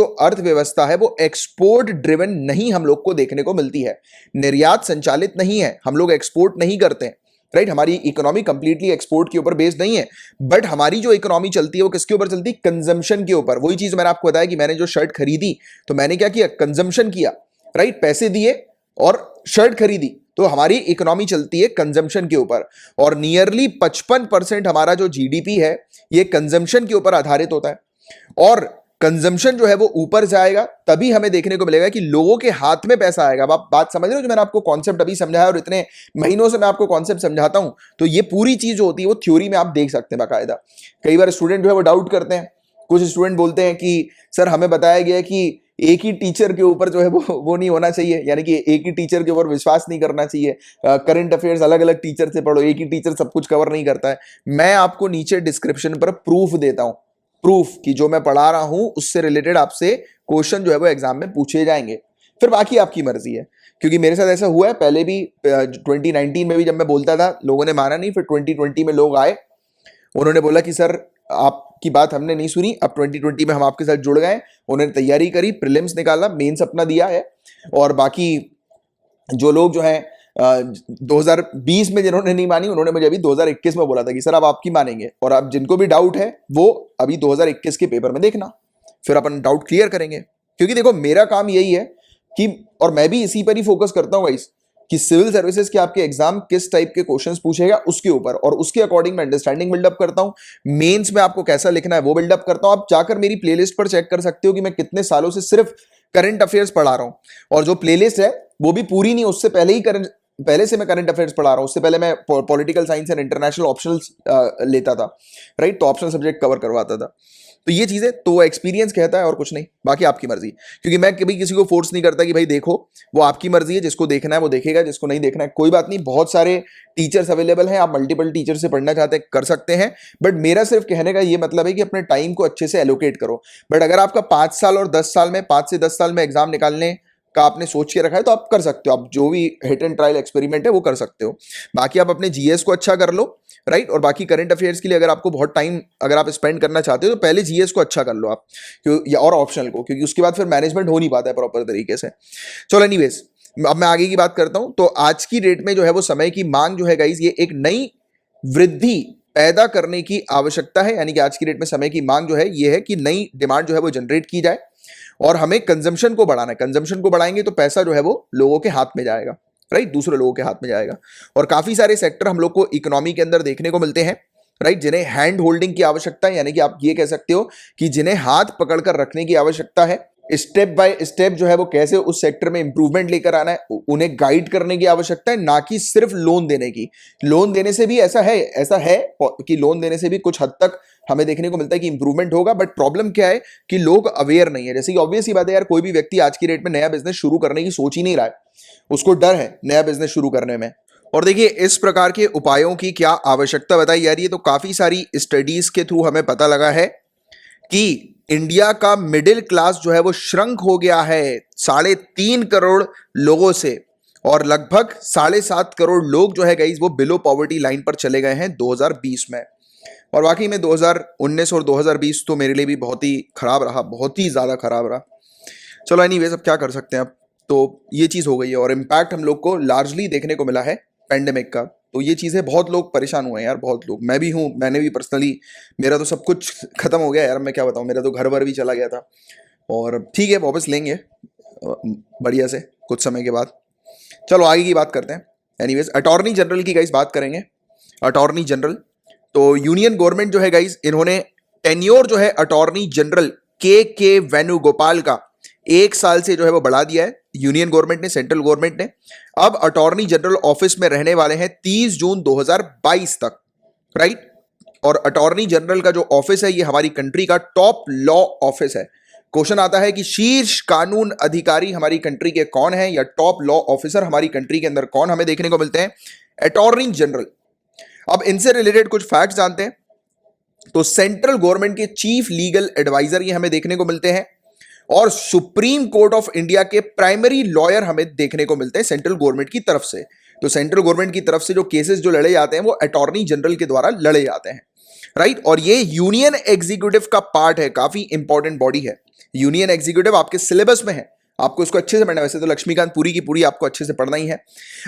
अर्थव्यवस्था है वो एक्सपोर्ट ड्रिवन नहीं हम लोग को देखने को मिलती है, निर्यात संचालित नहीं है, हम लोग एक्सपोर्ट नहीं करते हैं, राइट। हमारी इकोनॉमी कंप्लीटली एक्सपोर्ट के ऊपर बेस्ड नहीं है, बट हमारी जो इकोनॉमी चलती है वो किसके ऊपर चलती है, कंजम्पशन के ऊपर। वही चीज मैंने आपको बताया कि मैंने जो शर्ट खरीदी तो मैंने क्या किया, कंजम्पशन किया, राइट, पैसे दिए और शर्ट खरीदी, तो हमारी इकोनॉमी चलती है कंजम्पशन के ऊपर। और नियरली 55% हमारा जो जीडीपी है ये कंजम्पशन के ऊपर आधारित होता है। और कंजम्पशन जो है वो ऊपर जाएगा तभी हमें देखने को मिलेगा कि लोगों के हाथ में पैसा आएगा। आप बात समझ रहे हो, जो मैंने आपको कॉन्सेप्ट अभी समझाया और इतने महीनों से मैं आपको कॉन्सेप्ट समझाता हूं, तो ये पूरी चीज जो होती है वो थ्योरी में आप देख सकते हैं बाकायदा। कई बार स्टूडेंट जो है वो डाउट करते हैं, कुछ स्टूडेंट बोलते हैं कि सर हमें बताया गया कि एक ही टीचर के ऊपर जो है वो नहीं होना चाहिए, यानी कि एक ही टीचर के ऊपर विश्वास नहीं करना चाहिए, करंट अफेयर्स अलग अलग टीचर से पढ़ो, एक ही टीचर सब कुछ कवर नहीं करता है। मैं आपको नीचे डिस्क्रिप्शन पर प्रूफ देता हूं, प्रूफ कि जो मैं पढ़ा रहा हूं उससे रिलेटेड आपसे क्वेश्चन जो है वो एग्जाम में पूछे जाएंगे। फिर बाकी आपकी मर्जी है, क्योंकि मेरे साथ ऐसा हुआ है पहले भी, 2019 में भी जब मैं बोलता था लोगों ने माना नहीं, फिर 2020 में लोग आए, उन्होंने बोला कि सर आपकी बात हमने नहीं सुनी, अब 2020 में हम आपके साथ जुड़ गए। उन्होंने तैयारी करी, प्रीलिम्स निकाला, मेंस अपना दिया है, और बाकी जो लोग जो हैं 2020 में जिन्होंने नहीं मानी उन्होंने मुझे अभी 2021 में बोला था कि सर अब आपकी मानेंगे, और अब जिनको भी डाउट है वो अभी 2021 के पेपर में देखना, फिर अपन डाउट क्लियर करेंगे। क्योंकि देखो मेरा काम यही है कि, और मैं भी इसी पर ही फोकस करता हूँ गाइस, कि सिविल सर्विसेज के आपके एग्जाम किस टाइप के क्वेश्चंस पूछेगा उसके ऊपर, और उसके अकॉर्डिंग मैं अंडरस्टैंडिंग बिल्डअप करता हूं। मेंस में आपको कैसा लिखना है वो बिल्डअप करता हूं। आप जाकर मेरी प्लेलिस्ट पर चेक कर सकते हो कि मैं कितने सालों से सिर्फ करंट अफेयर्स पढ़ा रहा हूं, और जो प्लेलिस्ट है वो भी पूरी नहीं, उससे पहले से मैं करंट अफेयर्स पढ़ा रहा हूं। उससे पहले मैं political science and international optionals लेता था, राइट, तो ऑप्शनल सब्जेक्ट कवर करवाता था। तो ये चीजें तो एक्सपीरियंस कहता है और कुछ नहीं, बाकी आपकी मर्जी। क्योंकि मैं कभी किसी को फोर्स नहीं करता कि भाई देखो, वो आपकी मर्जी है, जिसको देखना है वो देखेगा, जिसको नहीं देखना है कोई बात नहीं। बहुत सारे टीचर्स अवेलेबल हैं, आप मल्टीपल टीचर से पढ़ना चाहते हैं कर सकते हैं, बट मेरा सिर्फ कहने का ये मतलब है कि अपने टाइम को अच्छे से एलोकेट करो। बट अगर आपका 5 साल और 10 साल में, 5 से 10 साल में एग्जाम निकालने का आपने सोच के रखा है तो आप कर सकते हो, आप जो भी हिट एंड ट्रायल एक्सपेरिमेंट है वो कर सकते हो। बाकी आप अपने जीएस को अच्छा कर लो, राइट, और बाकी करंट अफेयर्स के लिए अगर आपको बहुत टाइम अगर आप स्पेंड करना चाहते हो तो पहले जीएस को अच्छा कर लो आप, या और ऑप्शनल को, क्योंकि उसके बाद फिर मैनेजमेंट हो नहीं पाता है प्रॉपर तरीके से। चलो एनीवेज, अब मैं आगे की बात करता हूं। तो आज की डेट में जो है वो समय की मांग जो है गाइज, ये एक नई वृद्धि पैदा करने की आवश्यकता है। यानी कि आज की डेट में समय की मांग जो है ये है कि नई डिमांड जो है वो जनरेट की जाए, और हमें कंजम्पशन को बढ़ाना है। कंजम्पशन को बढ़ाएंगे तो पैसा जो है वो लोगों के हाथ में जाएगा, राइट, दूसरे लोगों के हाथ में जाएगा। और काफी सारे सेक्टर हम लोग को इकोनॉमी के अंदर देखने को मिलते हैं, राइट, जिन्हें हैंड होल्डिंग की आवश्यकता है, यानी कि आप ये कह सकते हो कि जिन्हें हाथ पकड़कर रखने की आवश्यकता है। स्टेप बाय स्टेप जो है वो कैसे उस सेक्टर में इंप्रूवमेंट लेकर आना है, उन्हें गाइड करने की आवश्यकता है, ना कि सिर्फ लोन देने की। लोन देने से भी ऐसा है कि लोन देने से भी कुछ हद तक हमें देखने को मिलता है कि इंप्रूवमेंट होगा, बट प्रॉब्लम क्या है कि लोग अवेयर नहीं है। जैसे कि ऑब्वियस ही बात है यार, कोई भी व्यक्ति आज की डेट में नया बिजनेस शुरू करने की सोच ही नहीं रहा है, उसको डर है नया बिजनेस शुरू करने में। और देखिए इस प्रकार के उपायों की क्या आवश्यकता बताई जा रही है, तो काफी सारी स्टडीज के थ्रू हमें पता लगा है कि इंडिया का मिडिल क्लास जो है वो श्रंक हो गया है 3.5 करोड़ लोगों से, और लगभग 7.5 करोड़ लोग जो है गाइस वो बिलो पॉवर्टी लाइन पर चले गए हैं 2020 में। और वाकई में 2019 और 2020 तो मेरे लिए भी बहुत ही खराब रहा, बहुत ही ज्यादा खराब रहा। चलो एनीवेज, अब क्या कर सकते हैं, अब तो ये चीज हो गई है, और इम्पैक्ट हम लोग को लार्जली देखने को मिला है पेंडेमिक का। तो ये चीज़ें बहुत लोग परेशान हुए हैं यार, बहुत लोग, मैं भी हूँ, मैंने भी पर्सनली, मेरा तो सब कुछ खत्म हो गया यार, मैं क्या बताऊँ, मेरा तो घर वर भी चला गया था। और ठीक है, वापस लेंगे बढ़िया से कुछ समय के बाद। चलो आगे की बात करते हैं। एनीवेज, अटॉर्नी जनरल की गाइस बात करेंगे। अटॉर्नी जनरल, तो यूनियन गवर्नमेंट जो है गाइस, इन्होंने टेन्योर जो है अटॉर्नी जनरल के वेणुगोपाल का 1 साल से जो है वो बढ़ा दिया है यूनियन गवर्नमेंट ने, सेंट्रल गवर्नमेंट ने। अब अटॉर्नी जनरल ऑफिस में रहने वाले हैं 30 जून 2022 तक, राइट। और अटॉर्नी जनरल का जो ऑफिस है ये हमारी कंट्री का टॉप लॉ ऑफिस है। क्वेश्चन आता है कि शीर्ष कानून अधिकारी हमारी कंट्री के कौन है, या टॉप लॉ ऑफिसर हमारी कंट्री के अंदर कौन हमें देखने को मिलते हैं? Attorney general. अब इनसे रिलेटेड कुछ फैक्ट्स जानते हैं। तो सेंट्रल गवर्नमेंट के चीफ लीगल एडवाइजर ये हमें देखने को मिलते हैं, और सुप्रीम कोर्ट ऑफ इंडिया के प्राइमरी लॉयर हमें देखने को मिलते हैं सेंट्रल गवर्नमेंट की तरफ से। तो सेंट्रल गवर्नमेंट की तरफ से जो केसेस जो लड़े जाते हैं वो अटॉर्नी जनरल के द्वारा लड़े जाते हैं, राइट। और ये यूनियन एग्जीक्यूटिव का पार्ट है, काफी इंपॉर्टेंट बॉडी है। यूनियन एग्जीक्यूटिव आपके सिलेबस में है, आपको इसको अच्छे से पढ़ना है। वैसे तो लक्ष्मीकांत पूरी की पूरी आपको अच्छे से पढ़ना ही है।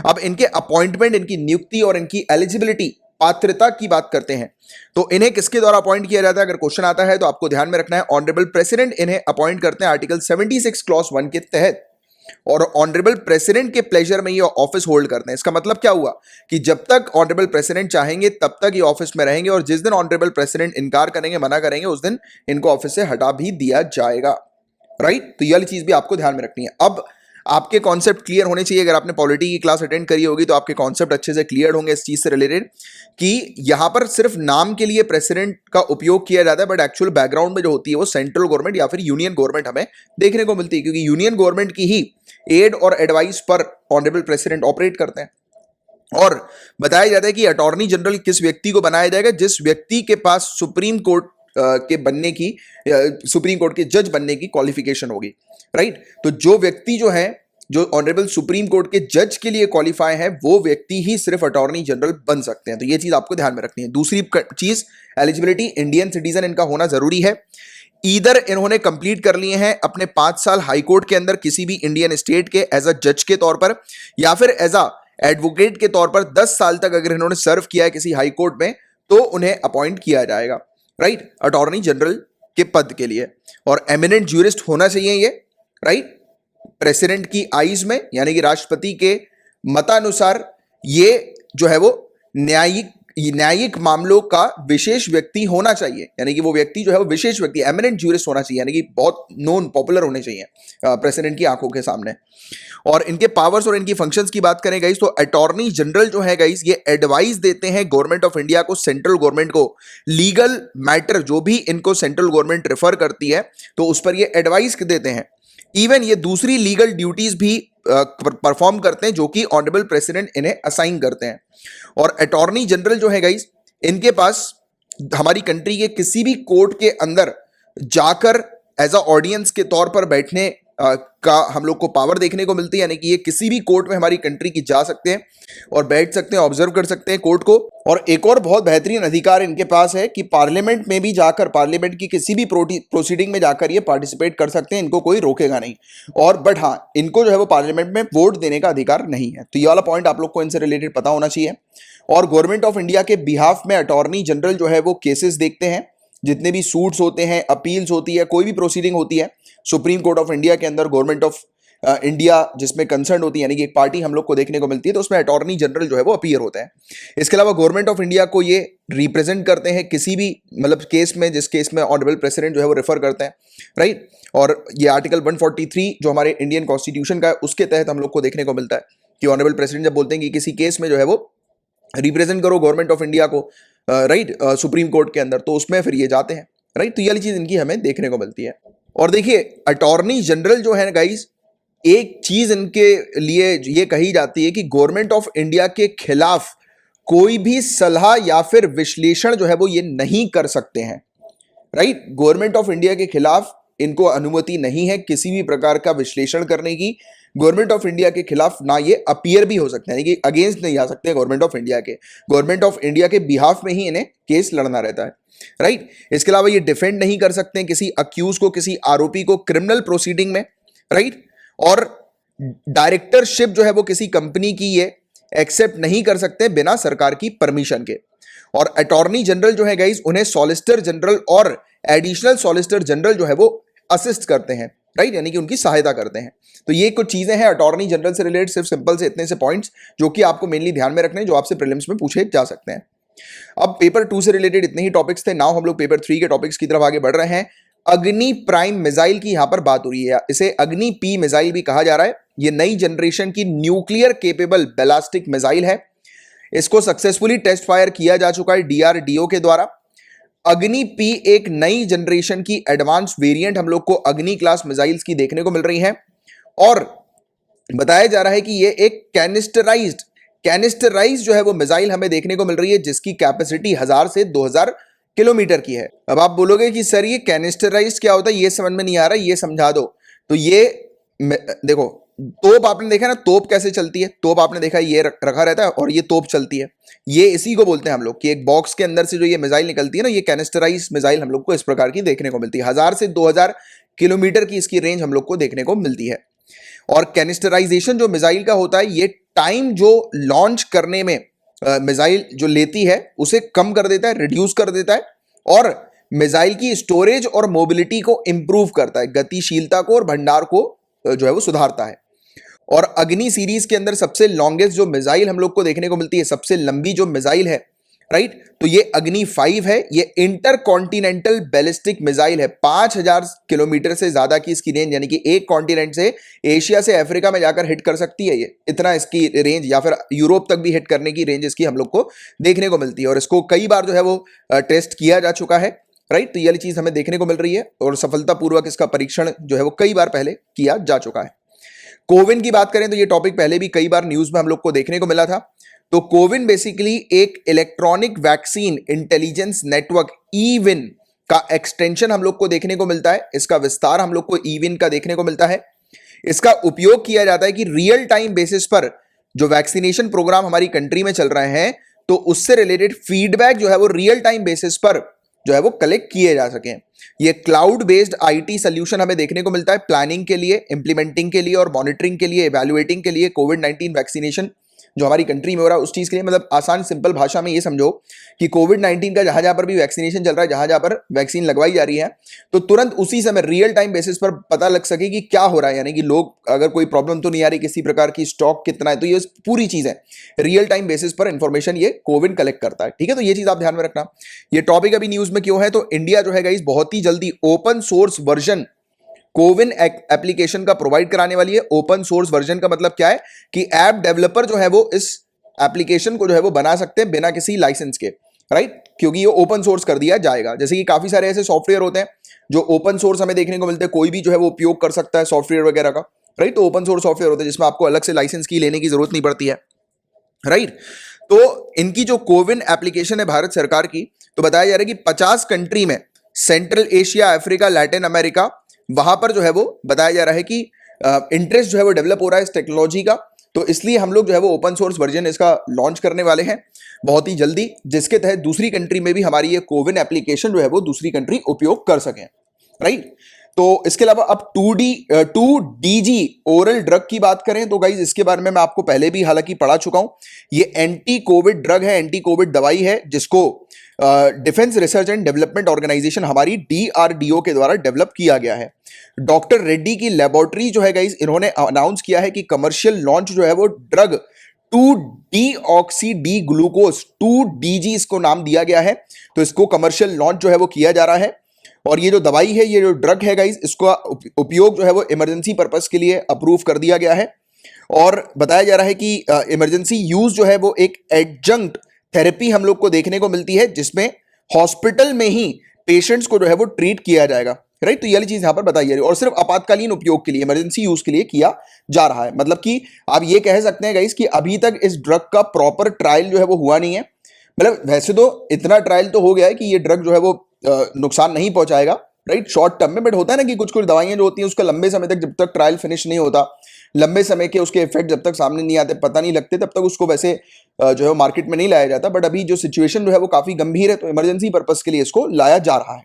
अब इनके अपॉइंटमेंट, इनकी नियुक्ति और इनकी एलिजिबिलिटी, पात्रता की बात करते हैं। तो इन्हें किसके द्वारा अपॉइंट किया जाता है, अगर क्वेश्चन आता है तो आपको ध्यान में रखना है, ऑनरेबल प्रेसिडेंट इन्हें अपॉइंट करते हैं आर्टिकल 76 क्लॉज 1 के तहत। और ऑनरेबल प्रेसिडेंट के प्लेजर में ये ऑफिस होल्ड करते हैं। इसका मतलब क्या हुआ कि जब तक ऑनरेबल प्रेसिडेंट चाहेंगे तब तक ये ऑफिस में रहेंगे, और जिस दिन ऑनरेबल प्रेसिडेंट इनकार करेंगे, मना करेंगे, उस दिन इनको ऑफिस से हटा भी दिया जाएगा, राइट। तो ये वाली चीज भी आपको ध्यान में रखनी है। अब आपके कॉन्सेप्ट क्लियर होने चाहिए। अगर आपने पॉलिटी की क्लास अटेंड करी होगी तो आपके कॉन्सेप्ट अच्छे से क्लियर होंगे इस चीज से रिलेटेड, कि यहां पर सिर्फ नाम के लिए प्रेसिडेंट का उपयोग किया जाता है, बट एक्चुअल बैकग्राउंड में जो होती है वो सेंट्रल गवर्नमेंट या फिर यूनियन गवर्नमेंट हमें देखने को मिलती है, क्योंकि यूनियन गवर्नमेंट की ही एड और एडवाइस पर ऑनरेबल प्रेसिडेंट ऑपरेट करते हैं। और बताया जाता है कि अटॉर्नी जनरल किस व्यक्ति को बनाया जाएगा? जिस व्यक्ति के पास सुप्रीम कोर्ट के बनने की, सुप्रीम कोर्ट के जज बनने की क्वालिफिकेशन होगी, राइट। तो जो व्यक्ति जो है, जो ऑनरेबल सुप्रीम कोर्ट के जज के लिए क्वालिफाई है, वो व्यक्ति ही सिर्फ अटॉर्नी जनरल बन सकते हैं। तो ये चीज आपको ध्यान में रखनी है। दूसरी चीज, एलिजिबिलिटी, इंडियन सिटीजन इनका होना जरूरी है। ईदर इन्होंने कंप्लीट कर लिए हैं अपने 5 साल हाईकोर्ट के अंदर किसी भी इंडियन स्टेट के एज अ जज के तौर पर, या फिर एज अ एडवोकेट के तौर पर 10 साल तक अगर इन्होंने सर्व किया है किसी हाई कोर्ट में, तो उन्हें अपॉइंट किया जाएगा, राइट, अटॉर्नी जनरल के पद के लिए। और एमिनेंट ज्यूरिस्ट होना चाहिए ये, राइट, प्रेसिडेंट की आईज में, यानी कि राष्ट्रपति के मतानुसार ये जो है वो न्यायिक मामलों का विशेष व्यक्ति होना चाहिए, यानी कि वो व्यक्ति जो है वो विशेष व्यक्ति, एमिनेंट ज्यूरिस्ट होना चाहिए, यानी कि बहुत नोन, पॉपुलर होने चाहिए प्रेसिडेंट की आंखों के सामने। और इनके पावर्स और इनकी फंक्शंस की बात करें गाइस, तो अटॉर्नी जनरल जो है गाइस, ये एडवाइस देते हैं गवर्नमेंट ऑफ इंडिया को, सेंट्रल गवर्नमेंट को, लीगल मैटर जो भी इनको सेंट्रल गवर्नमेंट रेफर करती है तो उस पर ये एडवाइस देते हैं। इवन ये दूसरी लीगल ड्यूटीज भी परफॉर्म करते हैं जो कि ऑनरेबल प्रेसिडेंट इन्हें असाइन करते हैं। और अटॉर्नी जनरल जो है गाइस, इनके पास हमारी कंट्री के किसी भी कोर्ट के अंदर जाकर एज अ ऑडियंस के तौर पर बैठने का हम लोग को पावर देखने को मिलती है, यानी कि ये किसी भी कोर्ट में हमारी कंट्री की जा सकते हैं और बैठ सकते हैं, ऑब्जर्व कर सकते हैं कोर्ट को। और एक और बहुत बेहतरीन अधिकार इनके पास है कि पार्लियामेंट में भी जाकर, पार्लियामेंट की किसी भी प्रोसीडिंग में जाकर ये पार्टिसिपेट कर सकते हैं, इनको कोई रोकेगा नहीं। और बट हाँ, इनको जो है वो पार्लियामेंट में वोट देने का अधिकार नहीं है। तो ये वाला पॉइंट आप लोग को इनसे रिलेटेड पता होना चाहिए। और गवर्नमेंट ऑफ इंडिया के बिहाफ में अटॉर्नी जनरल जो है वो केसेस देखते हैं, जितने भी सूट्स होते हैं, अपील्स होती है, कोई भी प्रोसीडिंग होती है सुप्रीम कोर्ट ऑफ इंडिया के अंदर, गवर्नमेंट ऑफ इंडिया जिसमें कंसर्न होती है, यानी कि एक पार्टी हम लोग को देखने को मिलती है, तो उसमें अटॉर्नी जनरल जो है वो अपीयर होता है। इसके अलावा गवर्नमेंट ऑफ इंडिया को ये रिप्रेजेंट करते हैं किसी भी मतलब केस में, जिस केस में ऑनरेबल प्रेसिडेंट जो है वो रेफर करते हैं, राइट। और ये आर्टिकल 143 जो हमारे इंडियन कॉन्स्टिट्यूशन का है उसके तहत हम लोग को देखने को मिलता है कि ऑनरेबल प्रेसिडेंट जब बोलते हैं कि किसी केस में जो है वो रिप्रेजेंट करो गवर्नमेंट ऑफ इंडिया को, राइट, सुप्रीम कोर्ट के अंदर, तो उसमें फिर ये जाते हैं, राइट। तो ये वाली चीज इनकी हमें देखने को मिलती है। और देखिए, अटॉर्नी जनरल जो है गाइस, एक चीज इनके लिए ये कही जाती है कि गवर्नमेंट ऑफ इंडिया के खिलाफ कोई भी सलाह या फिर विश्लेषण जो है वो ये नहीं कर सकते हैं, राइट। गवर्नमेंट ऑफ इंडिया के खिलाफ इनको अनुमति नहीं है किसी भी प्रकार का विश्लेषण करने की। गवर्नमेंट ऑफ इंडिया के खिलाफ ना ये अपीयर भी हो सकते हैं, यानी कि अगेंस्ट नहीं आ सकते गवर्नमेंट ऑफ इंडिया के, गवर्नमेंट ऑफ इंडिया के बिहाफ में ही इन्हें केस लड़ना रहता है, राइट। इसके अलावा ये डिफेंड नहीं कर सकते हैं किसी अक्यूज को, किसी आरोपी को क्रिमिनल प्रोसीडिंग में, राइट। और डायरेक्टरशिप जो है वो किसी कंपनी की ये एक्सेप्ट नहीं कर सकते बिना सरकार की परमिशन के। और अटॉर्नी जनरल जो है गाइस, उन्हें सॉलिसिटर जनरल और एडिशनल सॉलिसिटर जनरल जो है वो असिस्ट करते हैं, राइट, यानी कि उनकी सहायता करते हैं। तो ये कुछ चीजें हैं अटॉर्नी जनरल से रिलेटेड, सिर्फ सिंपल से इतने से पॉइंट्स जो कि आपको मेनली ध्यान में रखने हैं, जो आपसे प्रीलिम्स में पूछे जा सकते हैं। अब पेपर 2 से रिलेटेड इतने ही टॉपिक्स थे। नाउ हम लोग पेपर 3 के टॉपिक्स की तरफ आगे बढ़ रहे हैं। अग्नि प्राइम मिसाइल की यहां पर बात हो रही है, इसे अग्नि पी मिसाइल भी कहा जा रहा है। ये नई जनरेशन की न्यूक्लियर केपेबल बैलिस्टिक मिसाइल है। इसको सक्सेसफुली टेस्ट फायर किया जा चुका है डीआरडीओ के द्वारा। अग्नि पी एक नई जनरेशन की एडवांस वेरिएंट हम लोग को अग्नि क्लास मिसाइल्स की देखने को मिल रही है। और बताया जा रहा है कि ये एक कैनिस्टराइज जो है वो मिसाइल हमें देखने को मिल रही है, जिसकी कैपेसिटी 1000 से 2000 किलोमीटर की है। अब आप बोलोगे कि सर ये कैनिस्टराइज क्या होता है, ये समझ में नहीं आ रहा, ये समझा दो। तो ये देखो, तोप आपने देखा ना, तोप कैसे चलती है, तोप आपने देखा ये रखा रहता है और ये तोप चलती है। ये इसी को बोलते हैं हम लोग कि एक बॉक्स के अंदर से जो ये मिसाइल निकलती है ना, ये कैनिस्टराइज मिसाइल हम लोग को इस प्रकार की देखने को मिलती है। 1000 से 2000 किलोमीटर की इसकी रेंज हम लोग को देखने को मिलती है। और कैनिस्टराइजेशन जो मिसाइल का होता है, ये टाइम जो लॉन्च करने में मिसाइल जो लेती है उसे कम कर देता है, रिड्यूस कर देता है, और मिसाइल की स्टोरेज और मोबिलिटी को इंप्रूव करता है, गतिशीलता को और भंडार को जो है वो सुधारता है। और अग्नि सीरीज के अंदर सबसे लॉन्गेस्ट जो मिसाइल हम लोग को देखने को मिलती है, सबसे लंबी जो मिसाइल है, राइट, तो ये अग्नि 5 है। ये इंटरकॉन्टिनेंटल बैलिस्टिक मिसाइल है। 5000 किलोमीटर से ज्यादा की इसकी रेंज, यानी कि एक कॉन्टिनेंट से एशिया से अफ्रीका में जाकर हिट कर सकती है। ये इतना इसकी रेंज, या फिर यूरोप तक भी हिट करने की रेंज इसकी हम लोग को देखने को मिलती है। और इसको कई बार जो है वो टेस्ट किया जा चुका है, राइट, तो ये वाली चीज हमें देखने को मिल रही है। और सफलतापूर्वक इसका परीक्षण जो है वो कई बार पहले किया जा चुका है। कोविन की बात करें तो ये टॉपिक पहले भी कई बार न्यूज में हम लोग को देखने को मिला था। तो कोविन बेसिकली एक electronic vaccine intelligence network eVIN का एक्सटेंशन हम लोग को देखने को मिलता है। इसका विस्तार हम लोग को ईविन का देखने को मिलता है। इसका उपयोग किया जाता है कि रियल टाइम बेसिस पर जो वैक्सीनेशन प्रोग्राम हमारी कंट्री में चल रहे हैं, तो उससे रिलेटेड फीडबैक जो है वो रियल टाइम बेसिस पर जो है वो कलेक्ट किए जा सके। ये क्लाउड बेस्ड आईटी सोल्यूशन हमें देखने को मिलता है प्लानिंग के लिए, इंप्लीमेंटिंग के लिए और मॉनिटरिंग के लिए, इवैल्यूएटिंग के लिए। कोविड-19 वैक्सीनेशन जो हमारी कंट्री में हो रहा है उस चीज के लिए, मतलब आसान सिंपल भाषा में ये समझो कि कोविड-19 का जहां जहां पर भी वैक्सीनेशन चल रहा है, जहां जहां पर वैक्सीन लगवाई जा रही है, तो तुरंत उसी समय रियल टाइम बेसिस पर पता लग सके कि क्या हो रहा है, यानी कि लोग अगर कोई प्रॉब्लम तो नहीं आ रही किसी प्रकार की, स्टॉक कितना है, तो ये पूरी चीजें रियल टाइम बेसिस पर इंफॉर्मेशन ये कोविन कलेक्ट करता है। ठीक है, तो ये चीज आप ध्यान में रखना। ये टॉपिक अभी न्यूज में क्यों है, तो इंडिया जो है गाइस बहुत ही जल्दी open source version CoWIN application का प्रोवाइड कराने वाली है। ओपन सोर्स वर्जन का मतलब क्या है कि ऐप डेवलपर जो है वो इस एप्लीकेशन को जो है वो बना सकते हैं बिना किसी लाइसेंस के, राइट, क्योंकि ये ओपन सोर्स कर दिया जाएगा। जैसे कि काफी सारे ऐसे सॉफ्टवेयर होते हैं जो ओपन सोर्स हमें देखने को मिलते हैं, कोई भी जो है वो उपयोग कर सकता है सॉफ्टवेयर वगैरह का, राइट, तो ओपन सोर्स सॉफ्टवेयर होते हैं जिसमें आपको अलग से लाइसेंस की लेने की जरूरत नहीं पड़ती है, राइट। तो इनकी जो कोविन एप्लीकेशन है भारत सरकार की, तो बताया जा रहा है कि 50 कंट्री में, central Asia, Africa, Latin America, वहां पर जो है वो बताया जा रहा है कि इंटरेस्ट जो है वो डेवलप हो रहा है इस टेक्नोलॉजी का। तो इसलिए हम लोग जो है वो ओपन सोर्स वर्जन इसका लॉन्च करने वाले हैं बहुत ही जल्दी, जिसके तहत दूसरी कंट्री में भी हमारी ये कोविन एप्लीकेशन जो है वो दूसरी कंट्री उपयोग कर सकें, राइट। तो इसके अलावा अब 2DG ओरल ड्रग की बात करें तो गाइज इसके बारे में मैं आपको पहले भी हालांकि पढ़ा चुका हूं। ये एंटी कोविड ड्रग है, एंटी कोविड दवाई है, जिसको defence research and development organisation हमारी DRDO के द्वारा डेवलप किया गया है। डॉक्टर रेड्डी की लेबोरेटरी जो है गाइज, इन्होंने अनाउंस किया है कि कमर्शियल लॉन्च जो है वो ड्रग 2-डीऑक्सी डी ग्लूकोज 2DG इसको नाम दिया गया है। तो इसको कमर्शियल लॉन्च जो है वो किया जा रहा है। और ये जो दवाई है, ये जो ड्रग है गाइज, इसका उपयोग जो है वो इमरजेंसी पर्पस के लिए अप्रूव कर दिया गया है। और बताया जा रहा है कि इमरजेंसी यूज जो है वो एक एडजंक्ट थेरेपी हम लोग को देखने को मिलती है, जिसमें हॉस्पिटल में ही पेशेंट्स को जो है वो ट्रीट किया जाएगा, राइट। तो ये वाली चीज यहां पर बताई जा रही है और सिर्फ आपातकालीन उपयोग के लिए, इमरजेंसी यूज के लिए किया जा रहा है। मतलब कि आप ये कह सकते हैं गाइज कि अभी तक इस ड्रग का प्रॉपर ट्रायल जो है वो हुआ नहीं है। मतलब वैसे तो इतना ट्रायल तो हो गया है कि ये ड्रग जो है वो नुकसान नहीं पहुंचाएगा, राइट, शॉर्ट टर्म में, बट होता है ना कि कुछ कुछ दवाइयां जो होती हैं उसका लंबे समय तक, जब तक ट्रायल फिनिश नहीं होता, लंबे समय के उसके इफेक्ट जब तक सामने नहीं आते, पता नहीं लगते, तब तक उसको वैसे जो है मार्केट में नहीं लाया जाता। बट अभी जो सिचुएशन जो है वो काफी गंभीर है, तो इमरजेंसी पर्पस के लिए इसको लाया जा रहा है।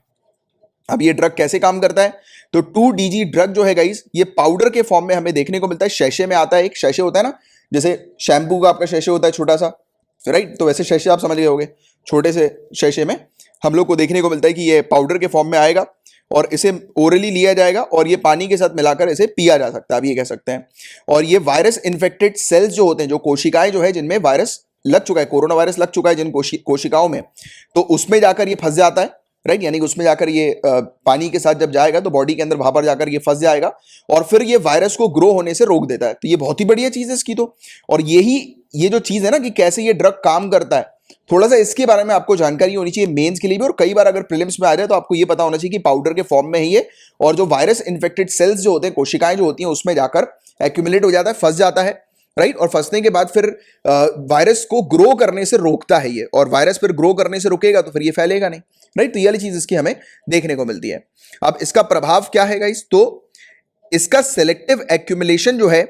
अब ये ड्रग कैसे काम करता है, तो 2DG ड्रग जो है गाइस, ये पाउडर के फॉर्म में हमें देखने को मिलता है। शैशे में आता है, एक शैशे होता है ना, जैसे शैम्पू का आपका शैशे होता है छोटा सा, राइट, तो वैसे शैशे आप समझ गए होंगे, छोटे से शैशे में हम लोग को देखने को मिलता है कि ये पाउडर के फॉर्म में आएगा और इसे ओरली लिया जाएगा और ये पानी के साथ मिलाकर इसे पिया जा सकता है, आप ये कह सकते हैं। और ये वायरस इन्फेक्टेड सेल्स जो होते हैं, जो कोशिकाएं जो है जिनमें वायरस लग चुका है, कोरोना वायरस लग चुका है जिन कोशिकाओं में, तो उसमें जाकर ये फंस जाता है, राइट, यानी कि उसमें जाकर ये पानी के साथ जब जाएगा तो बॉडी के अंदर वहां पर जाकर ये फंस जाएगा और फिर ये वायरस को ग्रो होने से रोक देता है। तो ये बहुत ही बढ़िया चीज है इसकी तो। और यही ये जो चीज है ना कि कैसे ये ड्रग काम करता है, थोड़ा सा इसके बारे में आपको जानकारी होनी चाहिए मेंस के लिए भी, और कई बार अगर प्रीलिम्स में आ जाए तो आपको ये पता होना चाहिए कि पाउडर के फॉर्म में है ये, और जो वायरस इन्फेक्टेड सेल्स जो होते हैं, कोशिकाएं जो होती हैं, उसमें जाकर एक्यूमुलेट हो जाता है, फंस जाता है, राइट। और फंसने के बाद फिर वायरस को ग्रो करने से रोकता है ये, और वायरस फिर ग्रो करने से रुकेगा तो फिर ये फैलेगा नहीं, राइट। तो ये वाली चीज इसकी हमें देखने को मिलती है। अब इसका प्रभाव क्या है गाइस, तो इसका सेलेक्टिव एक्यूमुलेशन जो है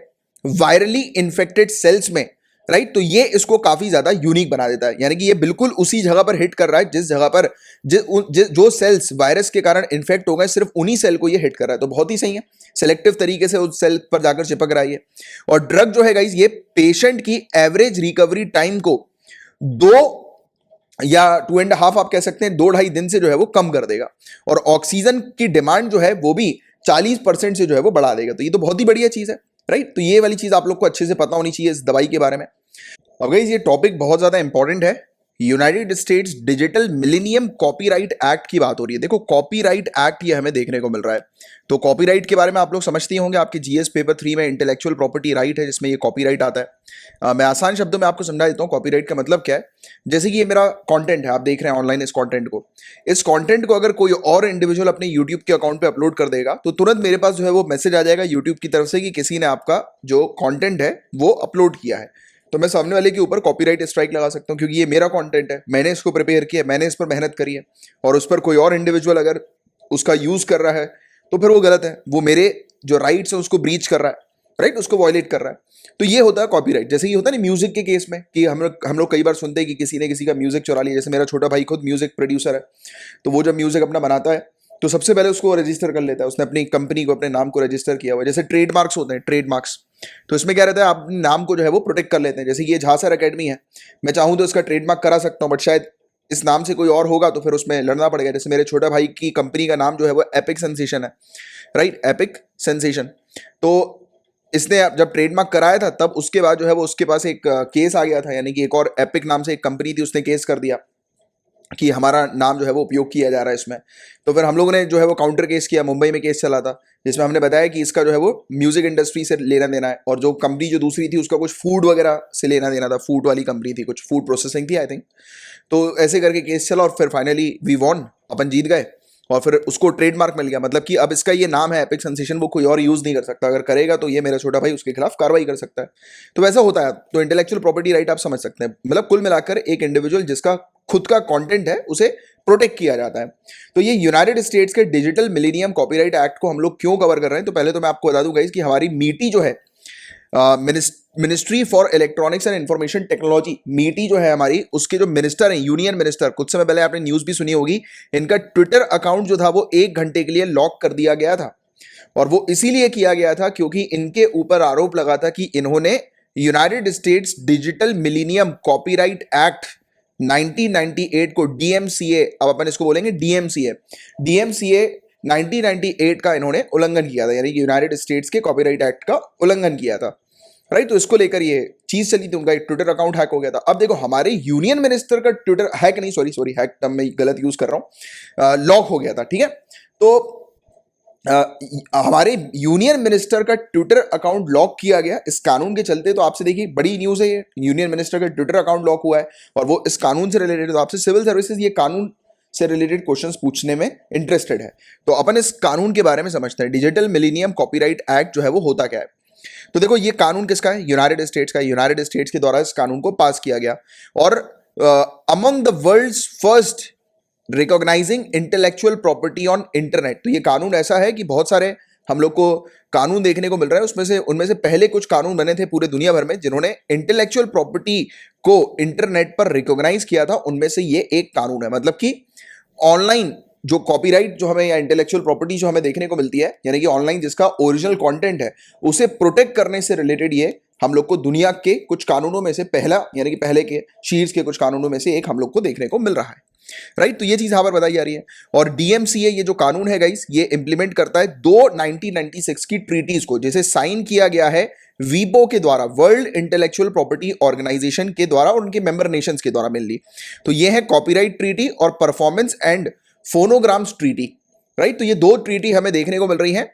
वायरली इन्फेक्टेड सेल्स में, राइट, तो ये इसको काफी ज्यादा यूनिक बना देता है, यानी कि ये बिल्कुल उसी जगह पर हिट कर रहा है जिस जगह पर जो सेल्स वायरस के कारण इन्फेक्ट हो गए, सिर्फ उन्हीं सेल को ये हिट कर रहा है। तो बहुत ही सही है, सेलेक्टिव तरीके से उस सेल पर जाकर चिपक रहा है ये। और ड्रग जो है गाइस, ये पेशेंट की एवरेज रिकवरी टाइम को 2 या 2.5 आप कह सकते हैं, 2-2.5 दिन से जो है वो कम कर देगा, और ऑक्सीजन की डिमांड जो है वो भी 40% से जो है वो बढ़ा देगा। तो ये तो बहुत ही बढ़िया चीज है, राइट। तो ये वाली चीज आप लोग को अच्छे से पता होनी चाहिए इस दवाई के बारे में। अब गाइस ये टॉपिक बहुत ज्यादा इंपॉर्टेंट है, United states digital millennium copyright act की बात हो रही है। देखो कॉपीराइट एक्ट ये हमें देखने को मिल रहा है, तो कॉपीराइट के बारे में आप लोग समझते ही होंगे, आपके जीएस पेपर 3 में इंटेलेक्चुअल प्रॉपर्टी राइट है जिसमें ये कॉपीराइट आता है। मैं आसान शब्दों में आपको समझा देता हूँ कॉपीराइट का मतलब क्या है। जैसे कि ये मेरा कंटेंट है, आप देख रहे हैं ऑनलाइन इस कंटेंट को अगर कोई और इंडिविजुअल अपने यूट्यूब के अकाउंट पे अपलोड कर देगा तो तुरंत मेरे पास जो है वो मैसेज आ जाएगा यूट्यूब की तरफ से कि किसी ने आपका जो कंटेंट है वो अपलोड किया है। तो मैं सामने वाले के ऊपर कॉपीराइट स्ट्राइक लगा सकता हूँ, क्योंकि ये मेरा कंटेंट है, मैंने इसको प्रिपेयर किया है, मैंने इस पर मेहनत करी है, और उस पर कोई और इंडिविजुअल अगर उसका यूज कर रहा है तो फिर वो गलत है, वो मेरे जो राइट्स है उसको ब्रीच कर रहा है, राइट, उसको वायलेट कर रहा है। तो ये होता है कॉपीराइट। जैसे ये होता है ना म्यूजिक के केस में कि हम लोग कई बार सुनते हैं कि किसी ने किसी का म्यूजिक चुरा लिया। जैसे मेरा छोटा भाई खुद म्यूजिक प्रोड्यूसर है, तो वो जब म्यूजिक अपना बनाता है तो सबसे पहले उसको रजिस्टर कर लेता है, उसने अपनी कंपनी को, अपने नाम को रजिस्टर किया हुआ। जैसे ट्रेडमार्क्स होते हैं, ट्रेडमार्क्स, तो इसमें क्या रहता है, आप अपने नाम को जो है वो प्रोटेक्ट कर लेते हैं। जैसे ये झांसर एकेडमी है, मैं चाहूँ तो इसका ट्रेडमार्क करा सकता हूँ, बट शायद इस नाम से कोई और होगा तो फिर उसमें लड़ना पड़ेगा। जैसे मेरे छोटा भाई की कंपनी का नाम जो है वो एपिक सेंसेशन है, राइट, एपिक सेंसेशन। तो इसने जब ट्रेडमार्क कराया था तब उसके बाद जो है वो उसके पास एक केस आ गया था, यानी कि एक और एपिक नाम से एक कंपनी थी, उसने केस कर दिया कि हमारा नाम जो है वो उपयोग किया जा रहा है इसमें। तो फिर हम लोगों ने जो है वो काउंटर केस किया, मुंबई में केस चला था, जिसमें हमने बताया कि इसका जो है वो म्यूजिक इंडस्ट्री से लेना देना है, और जो कंपनी जो दूसरी थी उसका कुछ फूड वगैरह से लेना देना था, फूड वाली कंपनी थी, कुछ फूड प्रोसेसिंग थी आई थिंक। तो ऐसे करके केस चला और फिर फाइनली वी वॉन, अपन जीत गए, और फिर उसको ट्रेडमार्क मिल गया। मतलब कि अब इसका ये नाम है एपिक सेंसेशन, वो कोई और यूज नहीं कर सकता, अगर करेगा तो ये मेरा छोटा भाई उसके खिलाफ कार्रवाई कर सकता है। तो वैसा होता है। तो इंटेलेक्चुअल प्रॉपर्टी राइट आप समझ सकते हैं, मतलब कुल मिलाकर एक इंडिविजुअल जिसका खुद का कंटेंट है उसे प्रोटेक्ट किया जाता है। तो ये यूनाइटेड स्टेट्स के डिजिटल मिलेनियम कॉपीराइट एक्ट को हम लोग क्यों कवर कर रहे हैं, तो पहले तो मैं आपको बता दूं गाइस कि हमारी मीटी जो है, ministry for electronics and information technology, मीटी जो है हमारी, उसके जो मिनिस्टर हैं, यूनियन मिनिस्टर, कुछ समय पहले आपने न्यूज भी सुनी होगी, इनका ट्विटर अकाउंट जो था वो 1 घंटे के लिए लॉक कर दिया गया था। और वो इसीलिए किया गया था क्योंकि इनके ऊपर आरोप लगा था कि इन्होंने United states digital millennium copyright act 1998 को, डीएमसीए, अब अपन इसको बोलेंगे डीएमसीए, 1998 का इन्होंने उल्लंघन किया था, यानी कि यूनाइटेड स्टेट्स के कॉपीराइट एक्ट का उल्लंघन किया था, राइट। तो इसको लेकर ये चीज चली थी, उनका एक ट्विटर अकाउंट हैक हो गया था। अब देखो हमारे यूनियन मिनिस्टर का ट्विटर हैक नहीं, सॉरी हैक टर्म में गलत यूज कर रहा हूं, लॉक हो गया था, ठीक है। तो हमारे यूनियन मिनिस्टर का ट्विटर अकाउंट लॉक किया गया इस कानून के चलते। तो आपसे देखिए बड़ी न्यूज है ये, यूनियन मिनिस्टर का ट्विटर अकाउंट लॉक हुआ है और वो इस कानून से रिलेटेड। तो आपसे सिविल सर्विसेज ये कानून से रिलेटेड क्वेश्चंस पूछने में इंटरेस्टेड है, तो अपन इस कानून के बारे में समझते हैं। डिजिटल मिलेनियम कॉपीराइट एक्ट जो है वो होता क्या है, तो देखो ये कानून किसका है, यूनाइटेड स्टेट्स का। यूनाइटेड स्टेट्स के द्वारा इस कानून को पास किया गया, और among the world's first recognising intellectual property on internet. तो ये कानून ऐसा है कि बहुत सारे हम लोग को कानून देखने को मिल रहा है, उनमें से पहले कुछ कानून बने थे पूरे दुनिया भर में जिन्होंने इंटेलेक्चुअल प्रॉपर्टी को इंटरनेट पर रिकॉग्नाइज किया था, उनमें से ये एक कानून है। मतलब कि ऑनलाइन जो कॉपीराइट जो हमें या इंटेलेक्चुअल प्रॉपर्टी जो हमें देखने को मिलती है, यानी कि ऑनलाइन जिसका ओरिजिनल कंटेंट है उसे प्रोटेक्ट करने से रिलेटेड ये हम लोग को दुनिया के कुछ कानूनों में से पहला, यानी कि पहले के शीर्ष के कुछ कानूनों में से एक हम लोग को देखने को मिल रहा है, राइट। तो ये चीज यहां पर बताई जा रही है। और डीएमसीए ये जो कानून है गाइस, ये इंप्लीमेंट करता है दो 1996 की ट्रीटीज को, जिसे साइन किया गया है वीपो के द्वारा, वर्ल्ड इंटेलेक्चुअल प्रॉपर्टी ऑर्गेनाइजेशन के द्वारा और उनके मेंबर नेशंस के द्वारा मेनली। तो ये है कॉपीराइट ट्रीटी और performance and phonograms treaty, right. तो ये दो ट्रीटी हमें देखने को मिल रही हैं